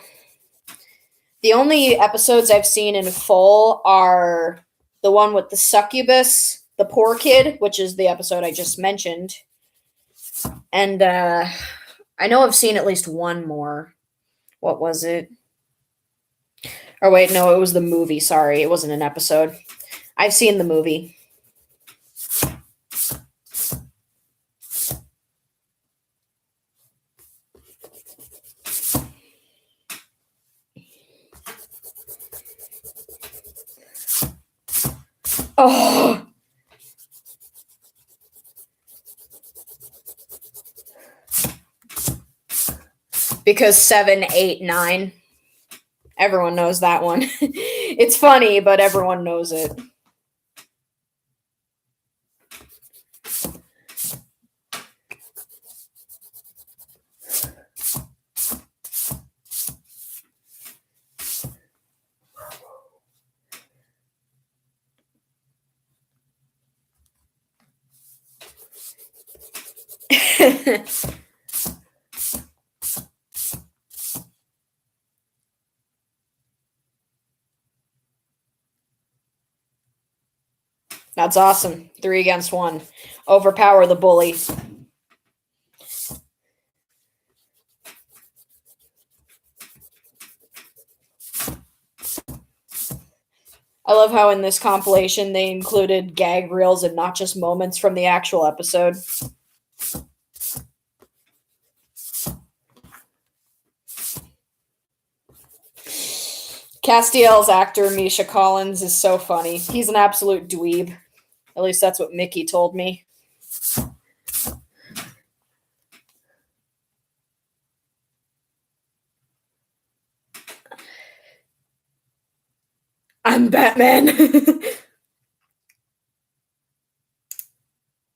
The only episodes I've seen in full are the one with the succubus, the poor kid, which is the episode I just mentioned. And I know I've seen at least one more. What was it? Or wait, no, it was the movie. Sorry, it wasn't an episode. I've seen the movie. Oh. Because 7, 8, 9. Everyone knows that one. It's funny, but everyone knows it. That's awesome. 3 against 1. Overpower the bully. I love how in this compilation they included gag reels and not just moments from the actual episode. Castiel's actor, Misha Collins, is so funny. He's an absolute dweeb. At least that's what Mickey told me. I'm Batman.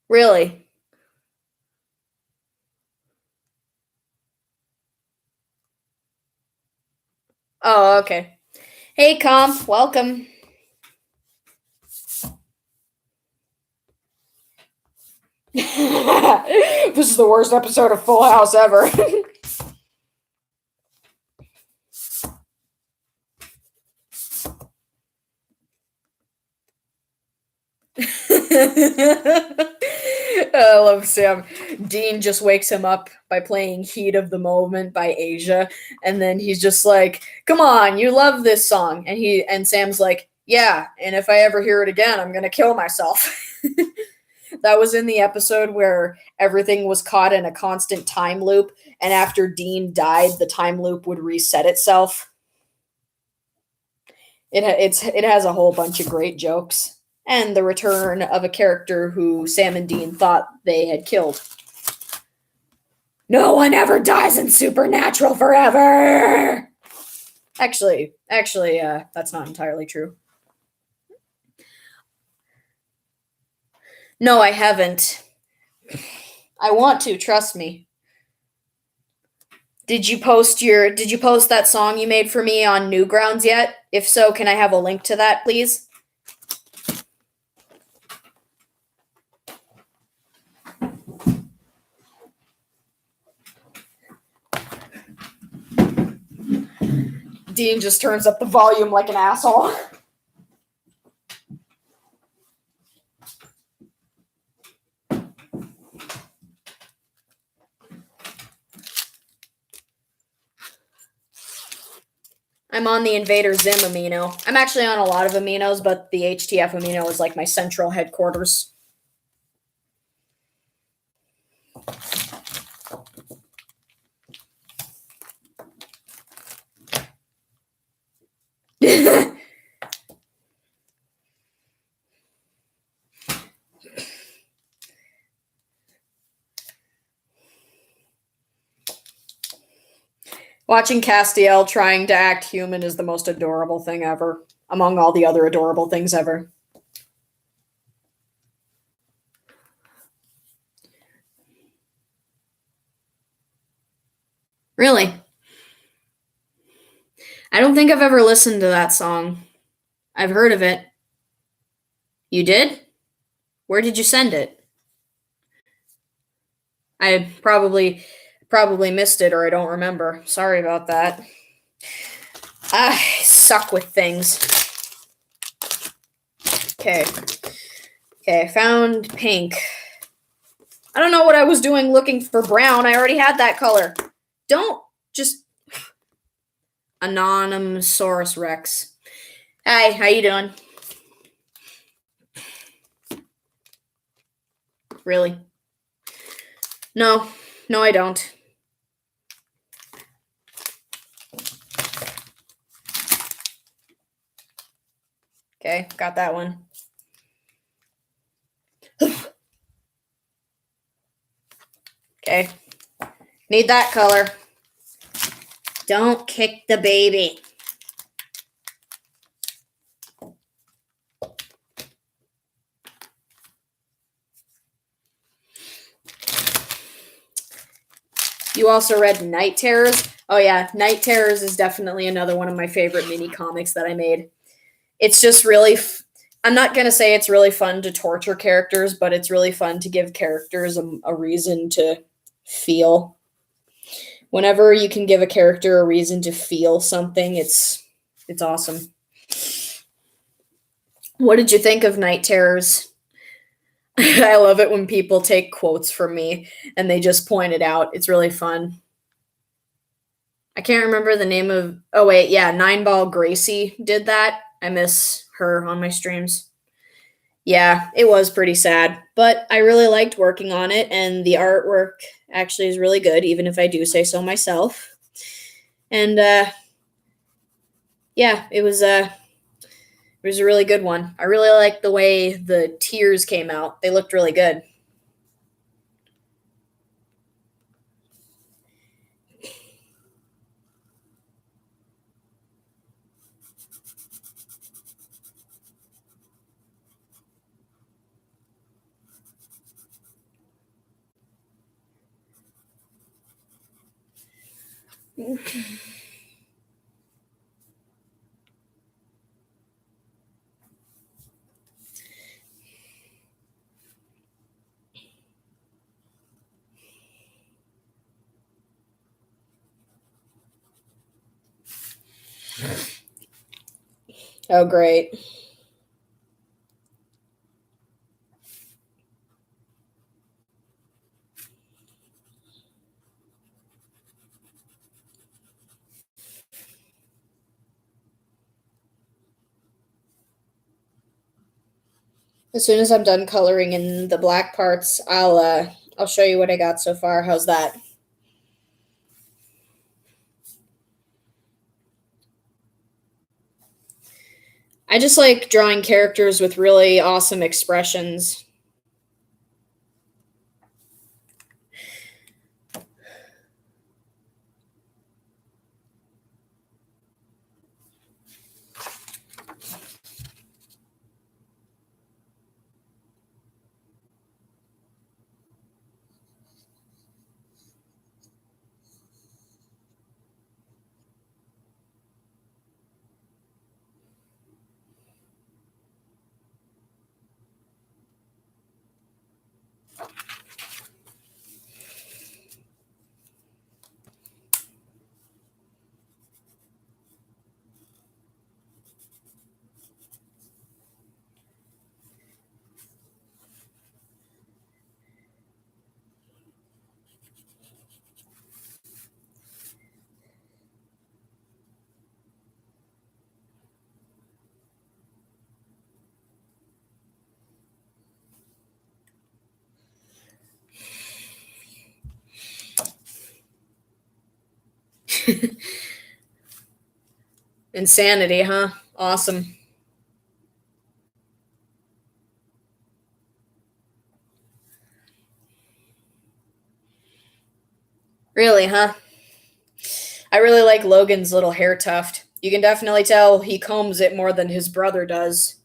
Really? Oh, okay. Hey, Comp, welcome. This is the worst episode of Full House ever. I love Sam. Dean just wakes him up by playing Heat of the Moment by Asia, and then he's just like, come on, you love this song. And Sam's like, yeah, and if I ever hear it again, I'm gonna kill myself. That was in the episode where everything was caught in a constant time loop, and after Dean died, the time loop would reset itself. It has a whole bunch of great jokes. And the return of a character who Sam and Dean thought they had killed. No one ever dies in Supernatural forever. Actually, that's not entirely true. No, I haven't. I want to, trust me. Did you post that song you made for me on Newgrounds yet? If so, can I have a link to that, please? Dean just turns up the volume like an asshole. I'm on the Invader Zim amino. I'm actually on a lot of aminos, but the HTF amino is like my central headquarters. Watching Castiel trying to act human is the most adorable thing ever, among all the other adorable things ever. Really? I don't think I've ever listened to that song. I've heard of it. You did? Where did you send it? I probably missed it, or I don't remember. Sorry about that. I suck with things. Okay, I found pink. I don't know what I was doing looking for brown. I already had that color. Don't just... Anonymosaurus Rex. Hi, how you doing? Really? No, I don't. Okay, got that one. Okay. Need that color. Don't kick the baby. You also read Night Terrors? Oh yeah, Night Terrors is definitely another one of my favorite mini comics that I made. It's just really... I'm not going to say it's really fun to torture characters, but it's really fun to give characters a reason to feel. Whenever you can give a character a reason to feel something, it's awesome. What did you think of Night Terrors? I love it when people take quotes from me and they just point it out. It's really fun. I can't remember the name of... Oh, wait, yeah, Nineball Gracie did that. I miss her on my streams. Yeah, it was pretty sad, but I really liked working on it, and the artwork actually is really good, even if I do say so myself. And, yeah, it was a really good one. I really liked the way the tears came out. They looked really good. Oh, great. As soon as I'm done coloring in the black parts, I'll show you what I got so far. How's that? I just like drawing characters with really awesome expressions. Insanity, huh? Awesome. Really, huh? I really like Logan's little hair tuft. You can definitely tell he combs it more than his brother does.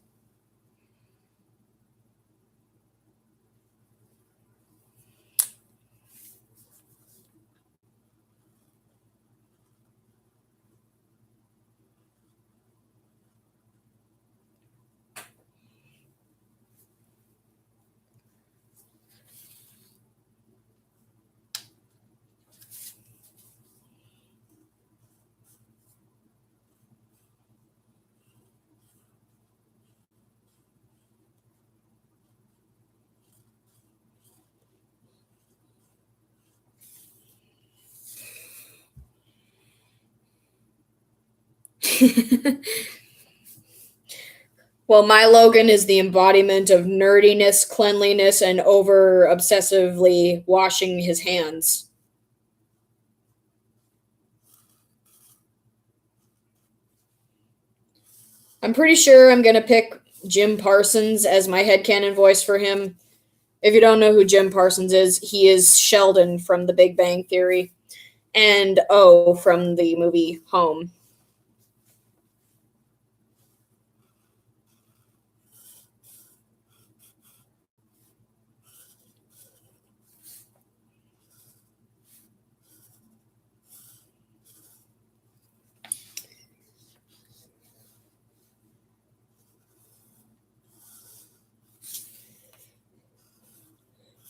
Well, my Logan is the embodiment of nerdiness, cleanliness, and over obsessively washing his hands. I'm pretty sure I'm going to pick Jim Parsons as my headcanon voice for him. If you don't know who Jim Parsons is, he is Sheldon from The Big Bang Theory and O from the movie Home.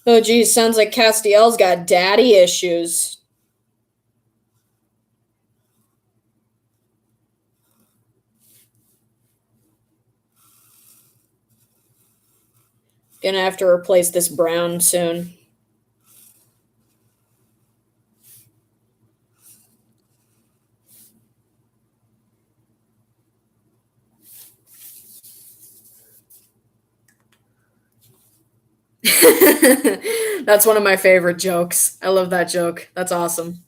Oh, geez, sounds like Castiel's got daddy issues. Gonna have to replace this brown soon. That's one of my favorite jokes. I love that joke. That's awesome.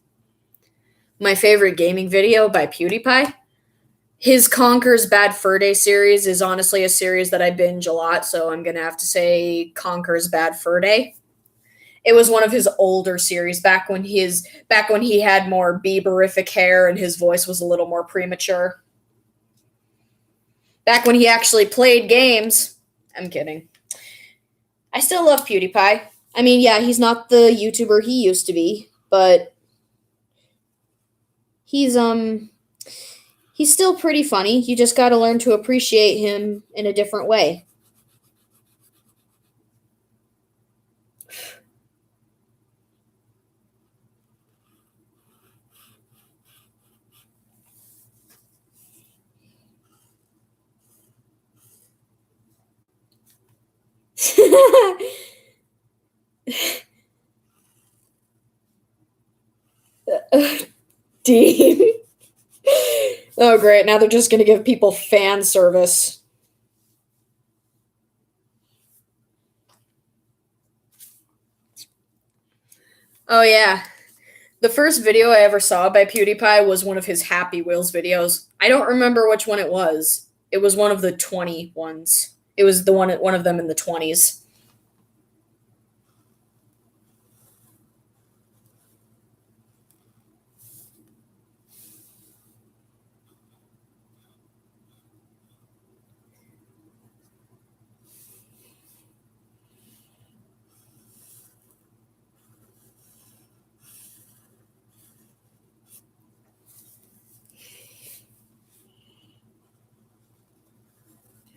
My favorite gaming video by PewDiePie. His Conker's Bad Fur Day series is honestly a series that I binge a lot, so I'm gonna have to say Conker's Bad Fur Day. It was one of his older series back when he had more Bieberific hair and his voice was a little more premature. Back when he actually played games. I'm kidding. I still love PewDiePie. I mean, yeah, he's not the YouTuber he used to be, but he's he's still pretty funny. You just got to learn to appreciate him in a different way. Dean. Oh, great. Now they're just going to give people fan service. Oh, yeah. The first video I ever saw by PewDiePie was one of his Happy Wheels videos. I don't remember which one it was. It was one of the 20 ones. It was the one of them in the 20s.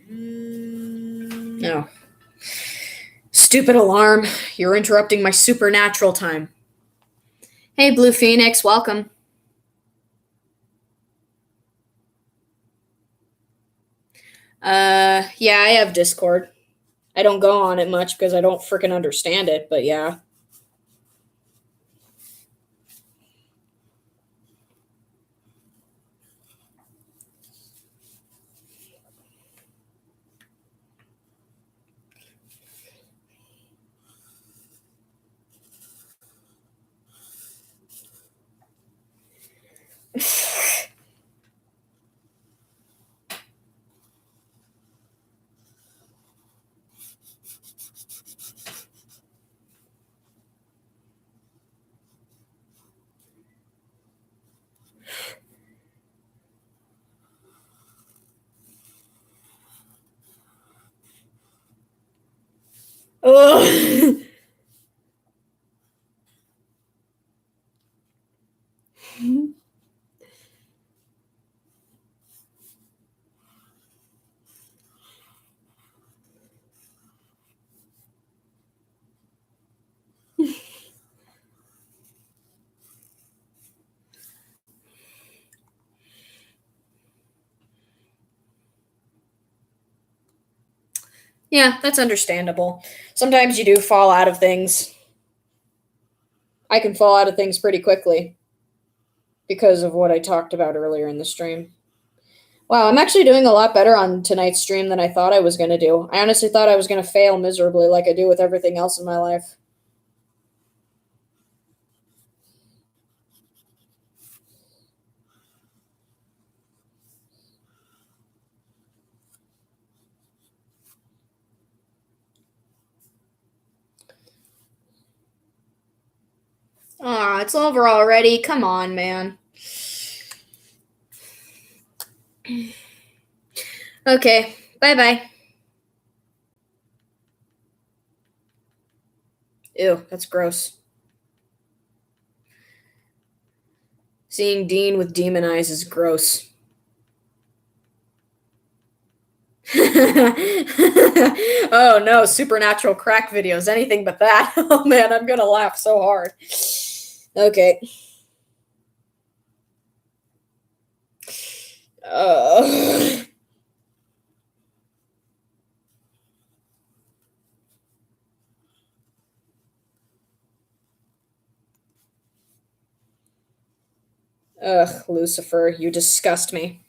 No. Stupid alarm. You're interrupting my supernatural time. Hey, Blue Phoenix, welcome. Yeah, I have Discord. I don't go on it much because I don't freaking understand it, but yeah. Ugh. Yeah, that's understandable. Sometimes you do fall out of things. I can fall out of things pretty quickly because of what I talked about earlier in the stream. Wow, I'm actually doing a lot better on tonight's stream than I thought I was going to do. I honestly thought I was going to fail miserably like I do with everything else in my life. Aw, it's over already. Come on, man. Okay, bye bye. Ew, that's gross. Seeing Dean with demon eyes is gross. Oh no, supernatural crack videos, anything but that. Oh man, I'm gonna laugh so hard. Okay. Uh, ugh, Lucifer, you disgust me.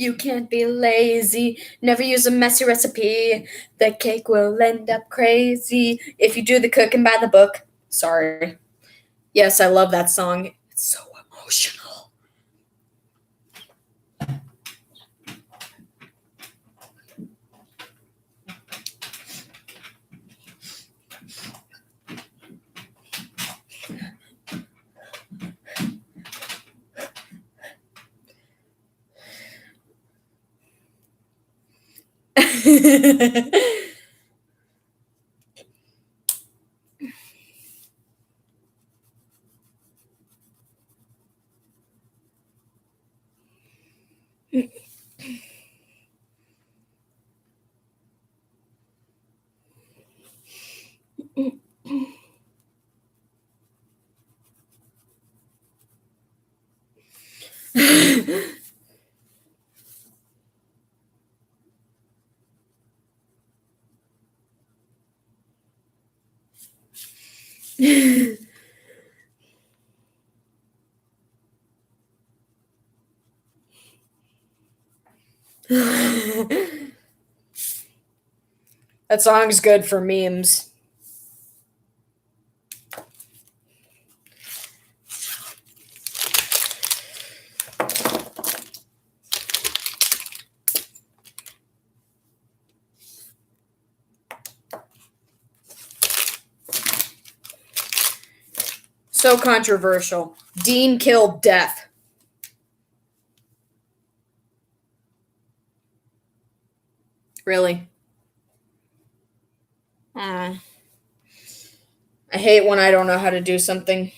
You can't be lazy, never use a messy recipe. The cake will end up crazy if you do the cooking by the book. Sorry. Yes, I love that song. It's so emotional. That song's good for memes. So controversial. Dean killed Death. Really? I hate when I don't know how to do something.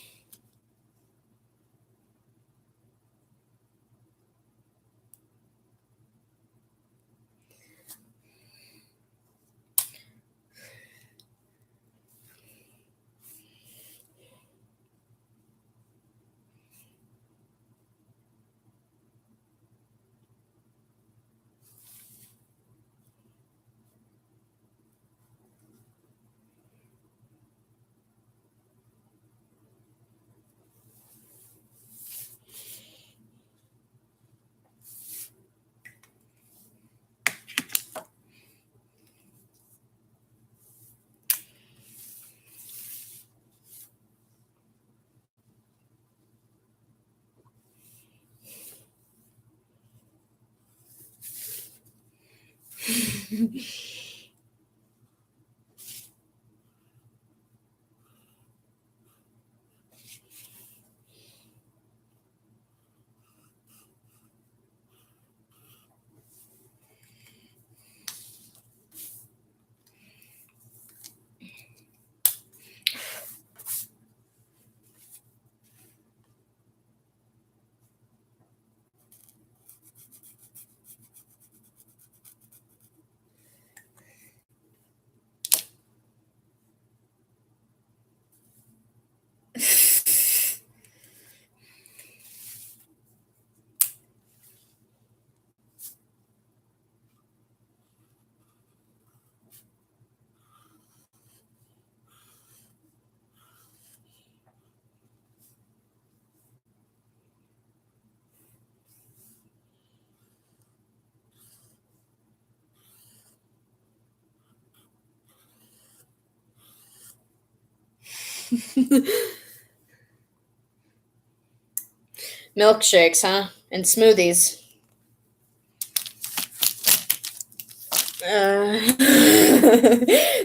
Milkshakes, huh? And smoothies.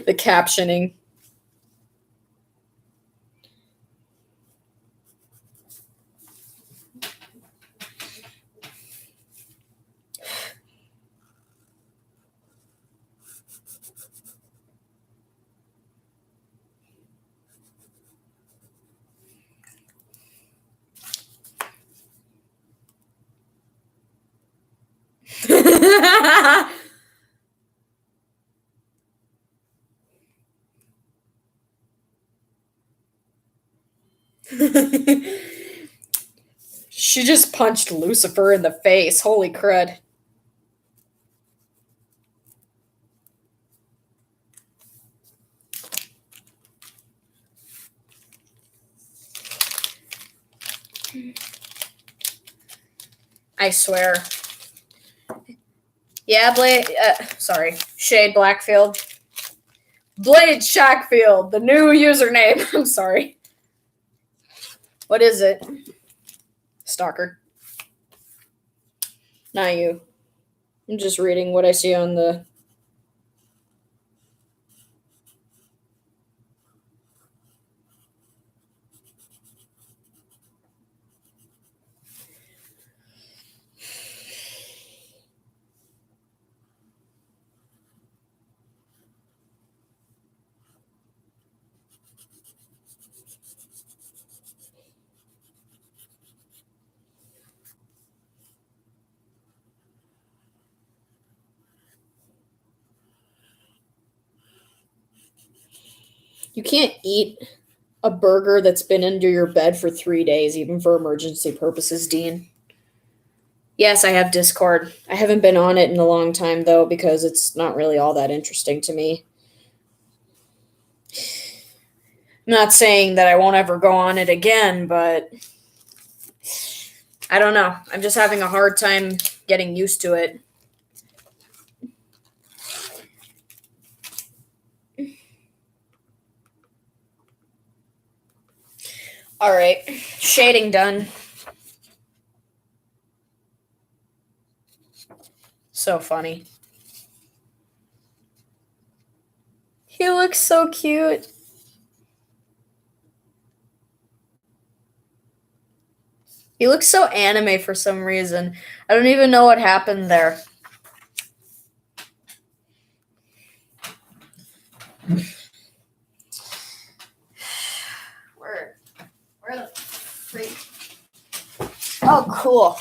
The captioning. She just punched Lucifer in the face. Holy crud. I swear. Yeah, Shade Blackfield. Blade Shackfield, the new username. I'm sorry. What is it? Stalker. Not you. I'm just reading what I see on the... You can't eat a burger that's been under your bed for 3 days, even for emergency purposes, Dean. Yes, I have Discord. I haven't been on it in a long time, though, because it's not really all that interesting to me. I'm not saying that I won't ever go on it again, but I don't know. I'm just having a hard time getting used to it. All right, shading done. So funny. He looks so cute. He looks so anime for some reason. I don't even know what happened there. Where the freak? Oh, cool.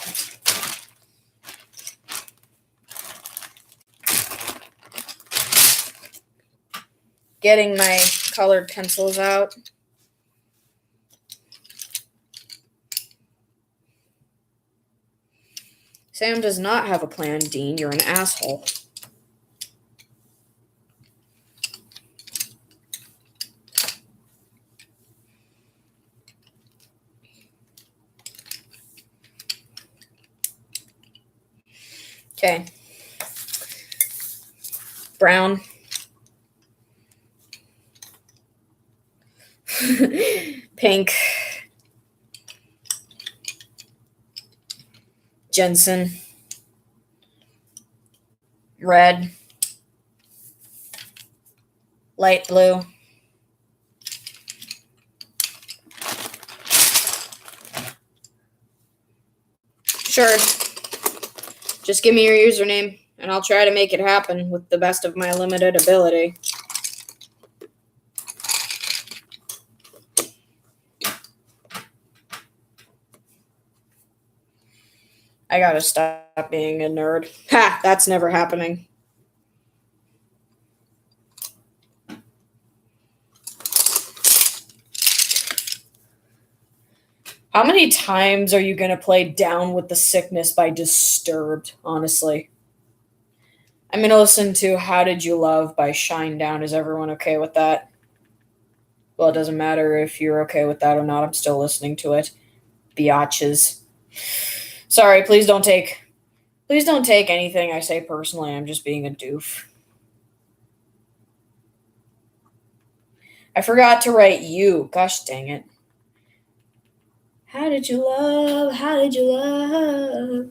Getting my colored pencils out. Sam does not have a plan, Dean. You're an asshole. Okay. Brown. Pink. Jensen. Red. Light blue. Sure. Just give me your username, and I'll try to make it happen with the best of my limited ability. I gotta stop being a nerd. Ha! That's never happening. How many times are you gonna play Down with the Sickness by Disturbed, honestly? I'm gonna listen to How Did You Love by Shinedown. Is everyone okay with that? Well, it doesn't matter if you're okay with that or not. I'm still listening to it. Biatches. Sorry, please don't take anything I say personally. I'm just being a doof. I forgot to write you. Gosh dang it. How did you love? How did you love?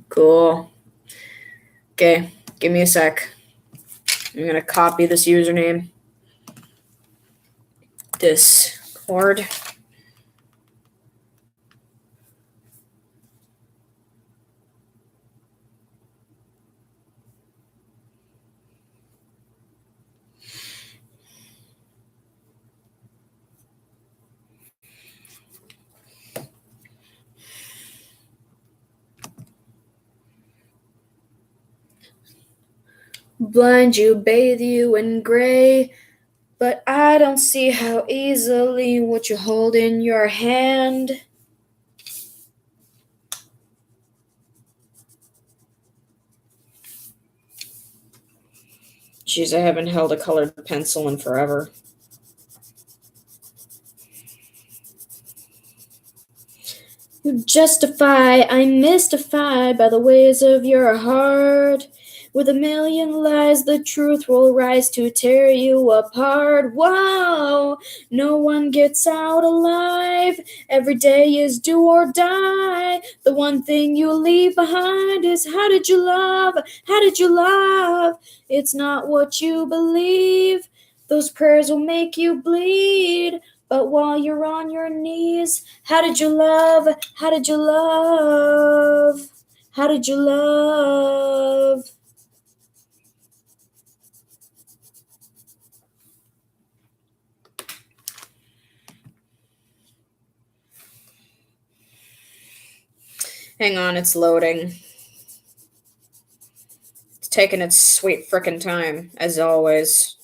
Cool. Okay, give me a sec. I'm gonna copy this username. Discord. Blind you, bathe you in gray, but I don't see how easily what you hold in your hand. Jeez, I haven't held a colored pencil in forever. You justify, I'm mystified by the ways of your heart. With a million lies, the truth will rise to tear you apart. Whoa, no one gets out alive. Every day is do or die. The one thing you leave behind is how did you love? How did you love? It's not what you believe. Those prayers will make you bleed. But while you're on your knees, how did you love? How did you love? How did you love? Hang on, it's loading. It's taking its sweet frickin' time, as always.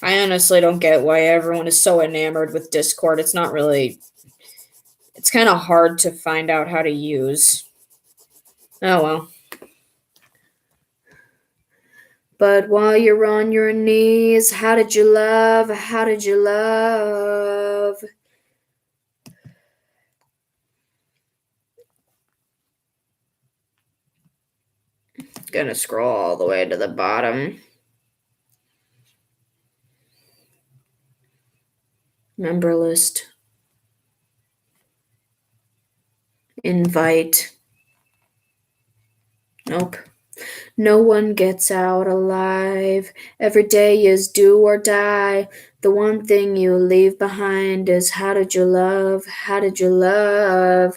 I honestly don't get why everyone is so enamored with Discord. It's not really... It's kind of hard to find out how to use. Oh well. But while you're on your knees, how did you love? How did you love? Gonna scroll all the way to the bottom. Member list. Invite. Nope. No one gets out alive. Every day is do or die. The one thing you leave behind is how did you love? How did you love?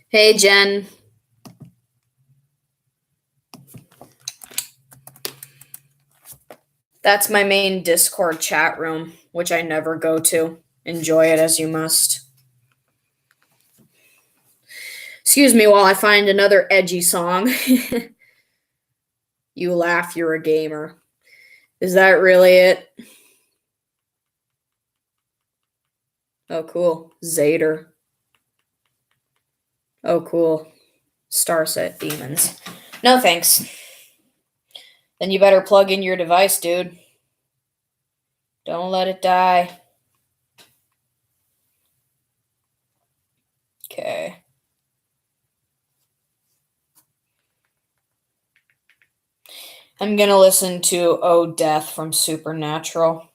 Hey, Jen. That's my main Discord chat room, which I never go to. Enjoy it as you must. Excuse me while I find another edgy song. You laugh, you're a gamer. Is that really it? Oh, cool. Zader. Oh, cool. Starset Demons. No thanks. Then you better plug in your device, dude. Don't let it die. Okay. I'm gonna listen to Oh Death from Supernatural.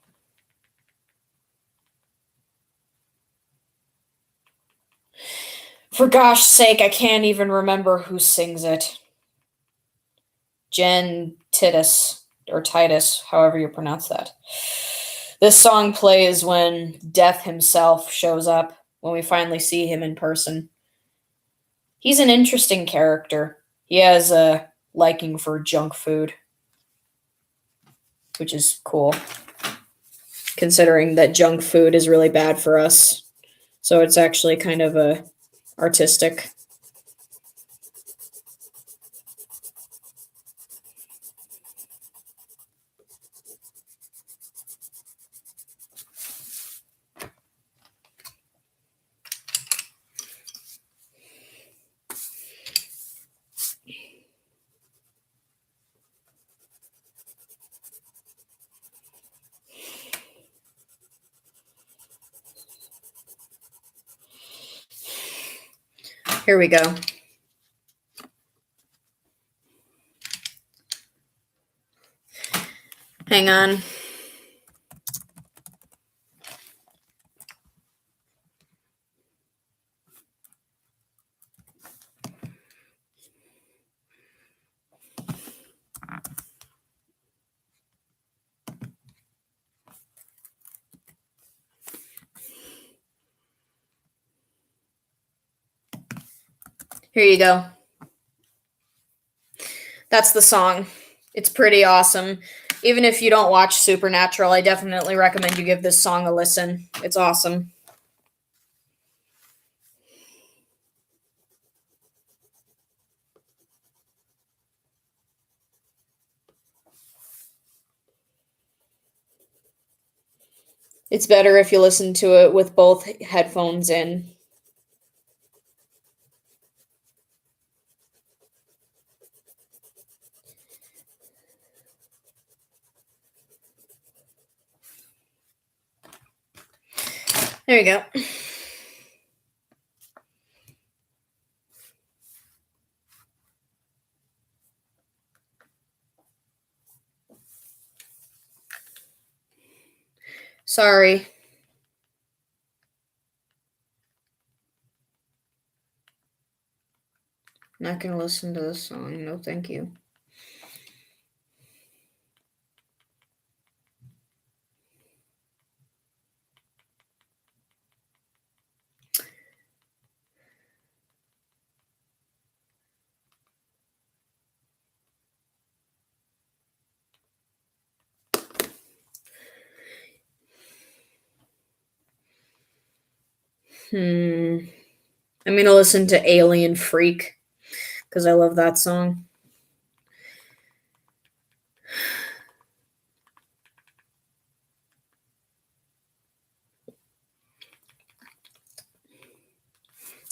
For gosh sake, I can't even remember who sings it. Jen Titus, or Titus, however you pronounce that. This song plays when Death himself shows up, when we finally see him in person. He's an interesting character. He has a liking for junk food, which is cool, considering that junk food is really bad for us. So it's actually kind of artistic. Here we go. Hang on. Here you go. That's the song. It's pretty awesome. Even if you don't watch Supernatural, I definitely recommend you give this song a listen. It's awesome. It's better if you listen to it with both headphones in. There you go. Sorry. Not gonna listen to this song. No, thank you. I'm gonna listen to Alien Freak because I love that song.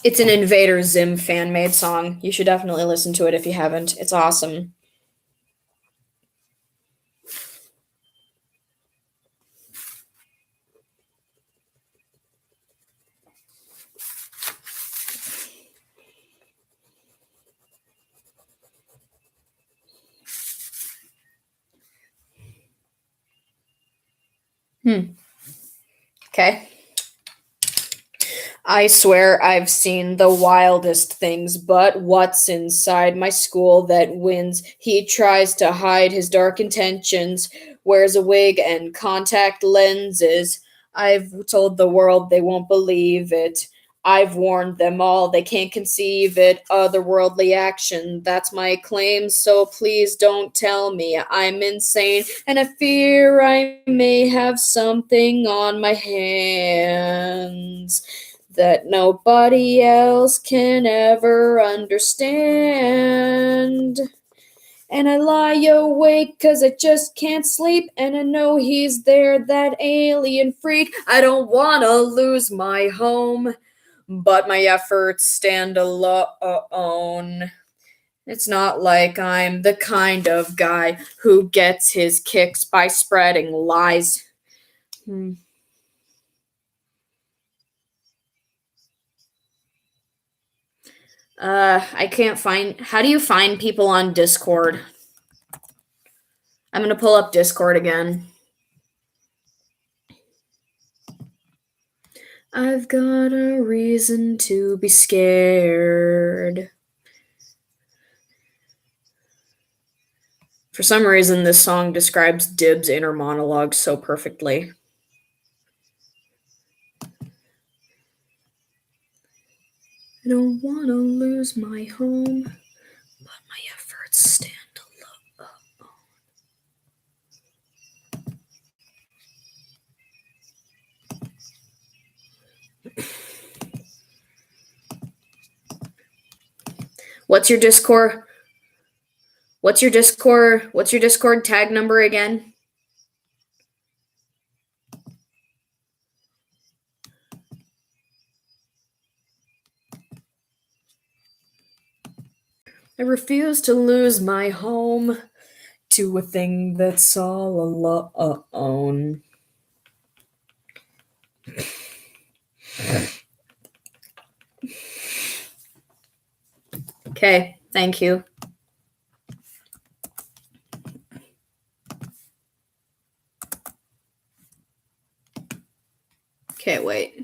It's an Invader Zim fan made song. You should definitely listen to it if you haven't. It's awesome. Okay. I swear I've seen the wildest things, but what's inside my school that wins? He tries to hide his dark intentions, wears a wig and contact lenses. I've told the world they won't believe it. I've warned them all, they can't conceive it. Otherworldly action, that's my claim, so please don't tell me I'm insane. And I fear I may have something on my hands that nobody else can ever understand. And I lie awake 'cause I just can't sleep, and I know he's there, that alien freak. I don't wanna lose my home but my efforts stand alone. It's not like I'm the kind of guy who gets his kicks by spreading lies. Hmm. I can't find. How do you find people on Discord? I'm gonna pull up Discord again. I've got a reason to be scared. For some reason, this song describes Dib's inner monologue so perfectly. I don't want to lose my home, but my efforts stand alone. What's your Discord? What's your Discord tag number again? I refuse to lose my home to a thing that's all alone. Okay, thank you. Okay, wait.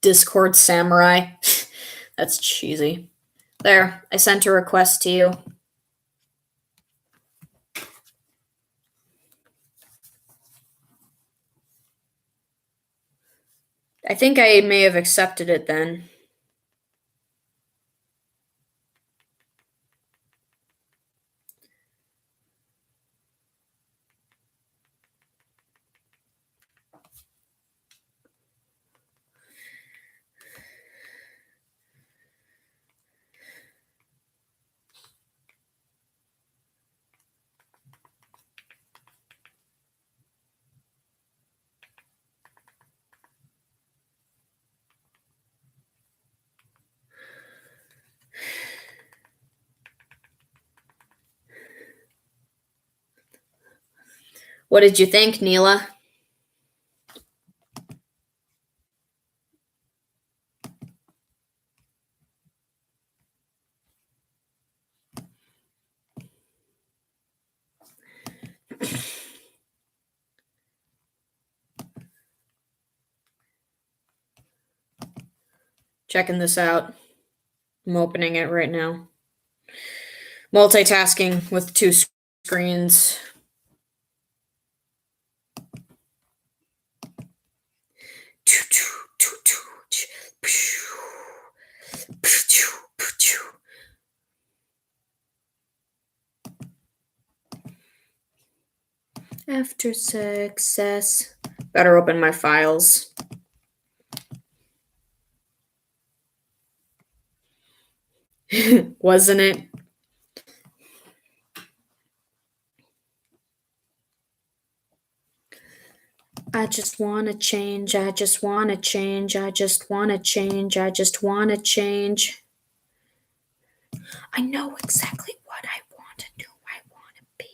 Discord Samurai. That's cheesy. There, I sent a request to you. I think I may have accepted it then. What did you think, Neela? Checking this out. I'm opening it right now. Multitasking with two screens. After success. Better open my files. Wasn't it? I just want to change. I just want to change. I just want to change. I just want to change. I know exactly what I want and who I want to be.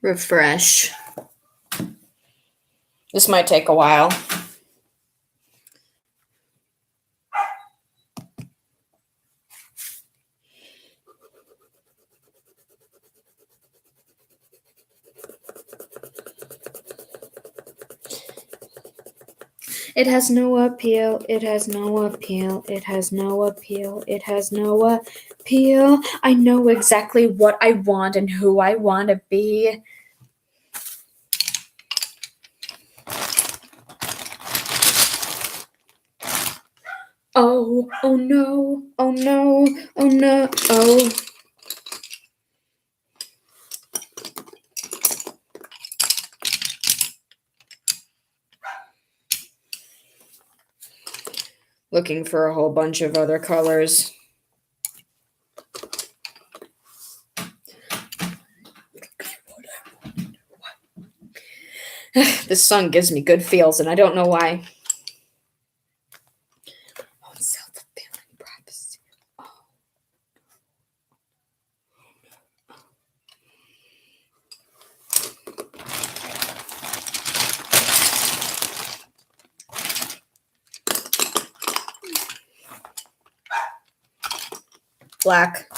Refresh. This might take a while. It has no appeal. It has no appeal. It has no appeal. It has no appeal. I know exactly what I want and who I want to be. Oh, oh no, oh no, oh no, oh. Looking for a whole bunch of other colors. This song gives me good feels, and I don't know why. Self-fulfilling prophecy. Black.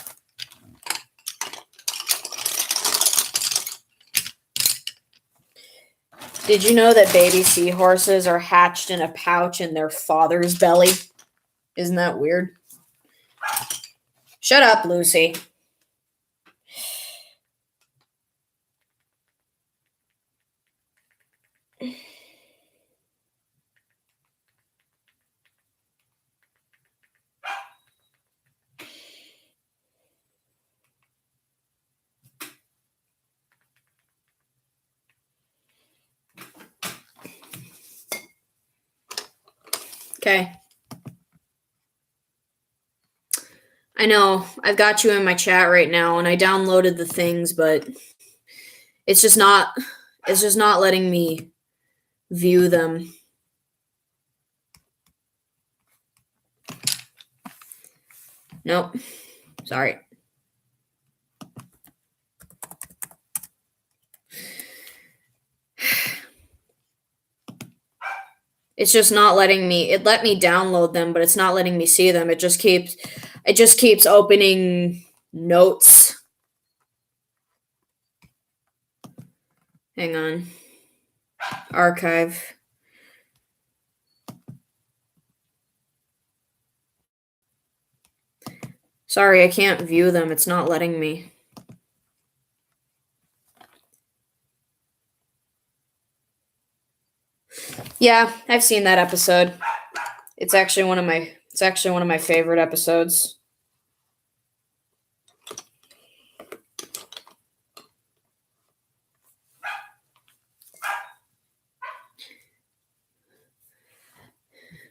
Did you know that baby seahorses are hatched in a pouch in their father's belly? Isn't that weird? Shut up, Lucy. Okay. I know, I've got you in my chat right now, and I downloaded the things, but it's just not letting me view them. Nope. Sorry. It's just not letting me. It let me download them, but it's not letting me see them. It just keeps opening notes. Hang on. Archive. Sorry, I can't view them. It's not letting me. Yeah, I've seen that episode. It's actually one of my favorite episodes.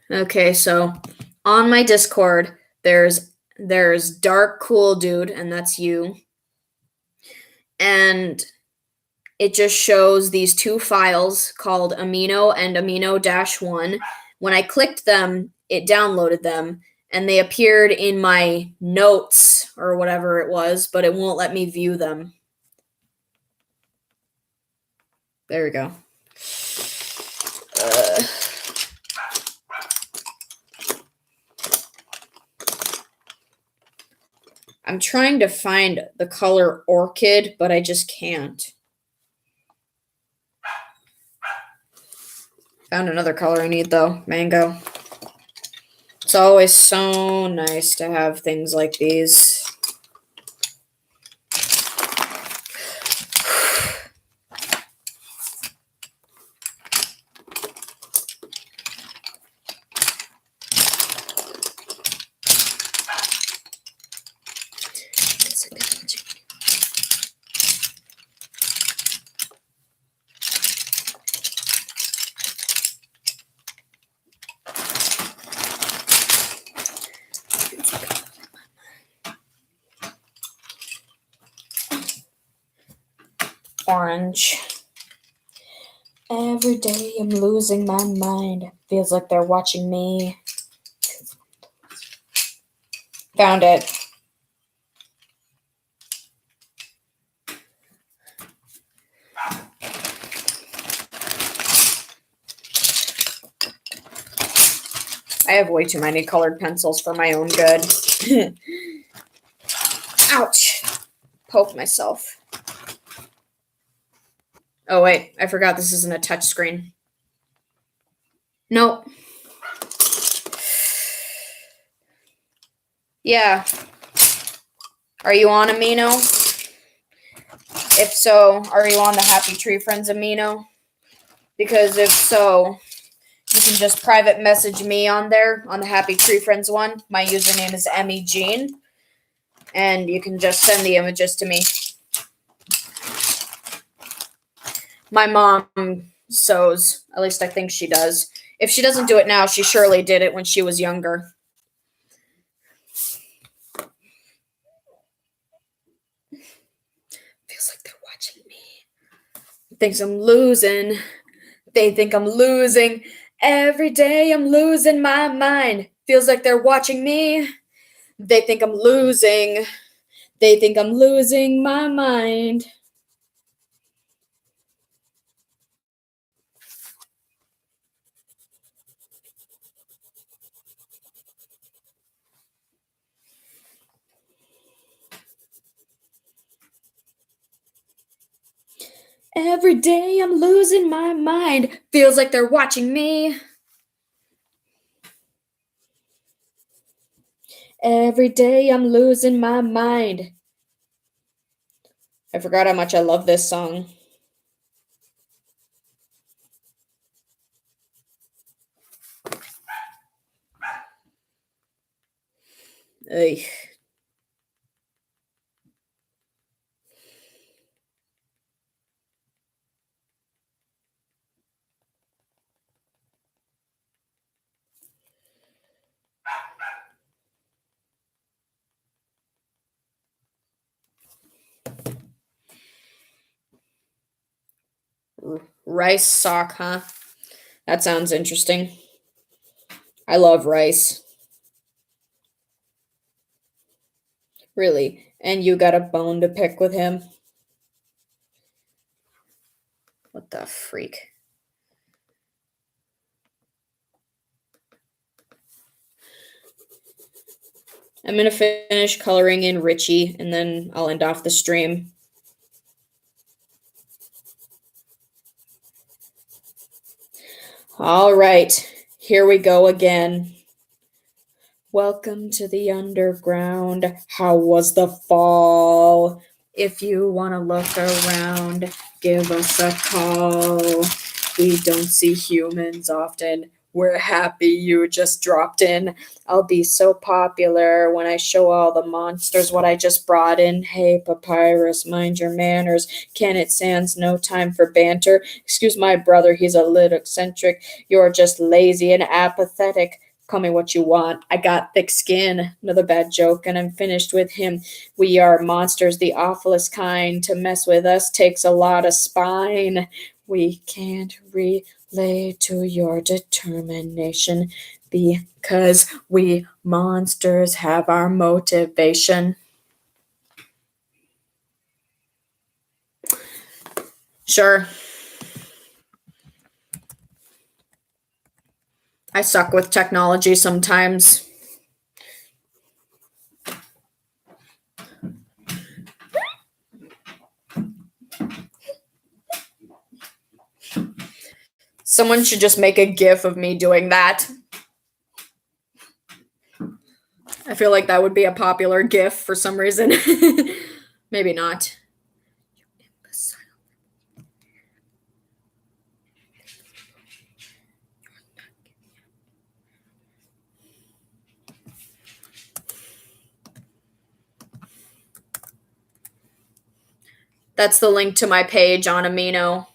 Okay, so on my Discord, there's Dark Cool Dude, and that's you. And it just shows these two files called Amino and Amino-1. When I clicked them, it downloaded them, and they appeared in my notes or whatever it was, but it won't let me view them. There we go. I'm trying to find the color Orchid, but I just can't. Found another color I need, though. Mango. It's always so nice to have things like these. Orange. Every day I'm losing my mind. Feels like they're watching me. Found it. I have way too many colored pencils for my own good. Ouch. Poked myself. Oh, wait. I forgot this isn't a touch screen. Nope. Yeah. Are you on Amino? If so, are you on the Happy Tree Friends Amino? Because if so, You can just private message me on there on the Happy Tree Friends one. My username is Emmy Jean, and you can just send the images to me. My mom sews, at least I think she does. If she doesn't do it now, she surely did it when she was younger. Feels like they're watching me. Thinks I'm losing. They think I'm losing. Every day I'm losing my mind. Feels like they're watching me. They think I'm losing. They think I'm losing my mind. Every day I'm losing my mind. Feels like they're watching me. Every day I'm losing my mind. I forgot how much I love this song. Ugh. Rice sock, huh? That sounds interesting. I love rice. Really. And you got a bone to pick with him? What the freak? I'm going to finish coloring in Richie, and then I'll end off the stream. All right. Here we go again. Welcome to the underground. How was the fall? If you want to look around, give us a call. We don't see humans often. We're happy you just dropped in. I'll be so popular when I show all the monsters what I just brought in. Hey, Papyrus, mind your manners. Kenneth Sands, no time for banter. Excuse my brother, he's a little eccentric. You're just lazy and apathetic. Call me what you want. I got thick skin. Another bad joke, and I'm finished with him. We are monsters, the awfulest kind. To mess with us takes a lot of spine. We can't relate to your determination because we monsters have our motivation. Sure. I suck with technology sometimes. Someone should just make a GIF of me doing that. I feel like that would be a popular GIF for some reason. Maybe not. That's the link to my page on Amino.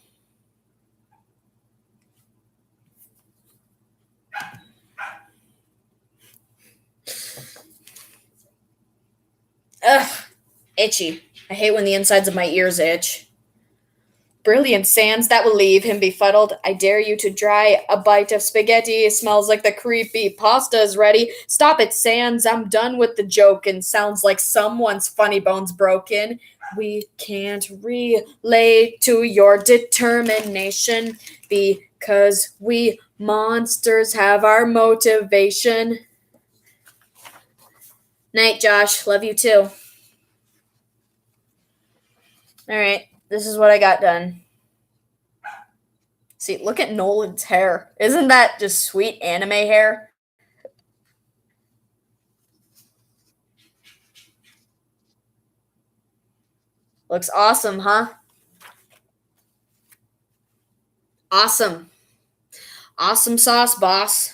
Ugh, itchy. I hate when the insides of my ears itch. Brilliant, Sans. That will leave him befuddled. I dare you to try a bite of spaghetti. It smells like the creepy pasta is ready. Stop it, Sans. I'm done with the joke and sounds like someone's funny bones broken. We can't relate to your determination because we monsters have our motivation. Night, Josh. Love you too. All right, this is what I got done. See, look at Nolan's hair. Isn't that just sweet anime hair? Looks awesome, huh? Awesome. Awesome sauce, boss.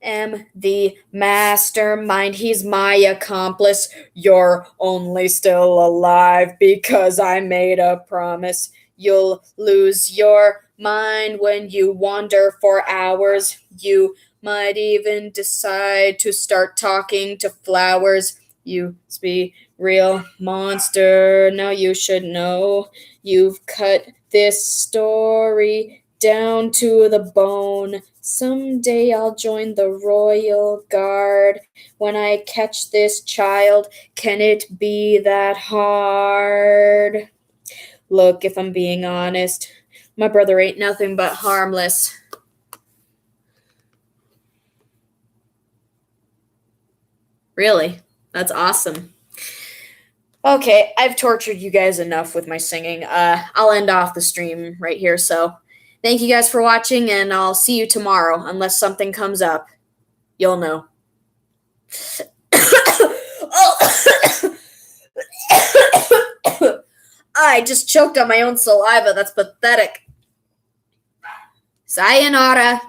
Am the mastermind. He's my accomplice. You're only still alive because I made a promise. You'll lose your mind when you wander for hours. You might even decide to start talking to flowers. You be real monster. Now you should know. You've cut this story down to the bone. Someday I'll join the royal guard. When I catch this child, can it be that hard? Look, if I'm being honest, my brother ain't nothing but harmless. Really? That's awesome. Okay, I've tortured you guys enough with my singing. I'll end off the stream right here, so thank you guys for watching, and I'll see you tomorrow, unless something comes up. You'll know. I just choked on my own saliva. That's pathetic. Sayonara.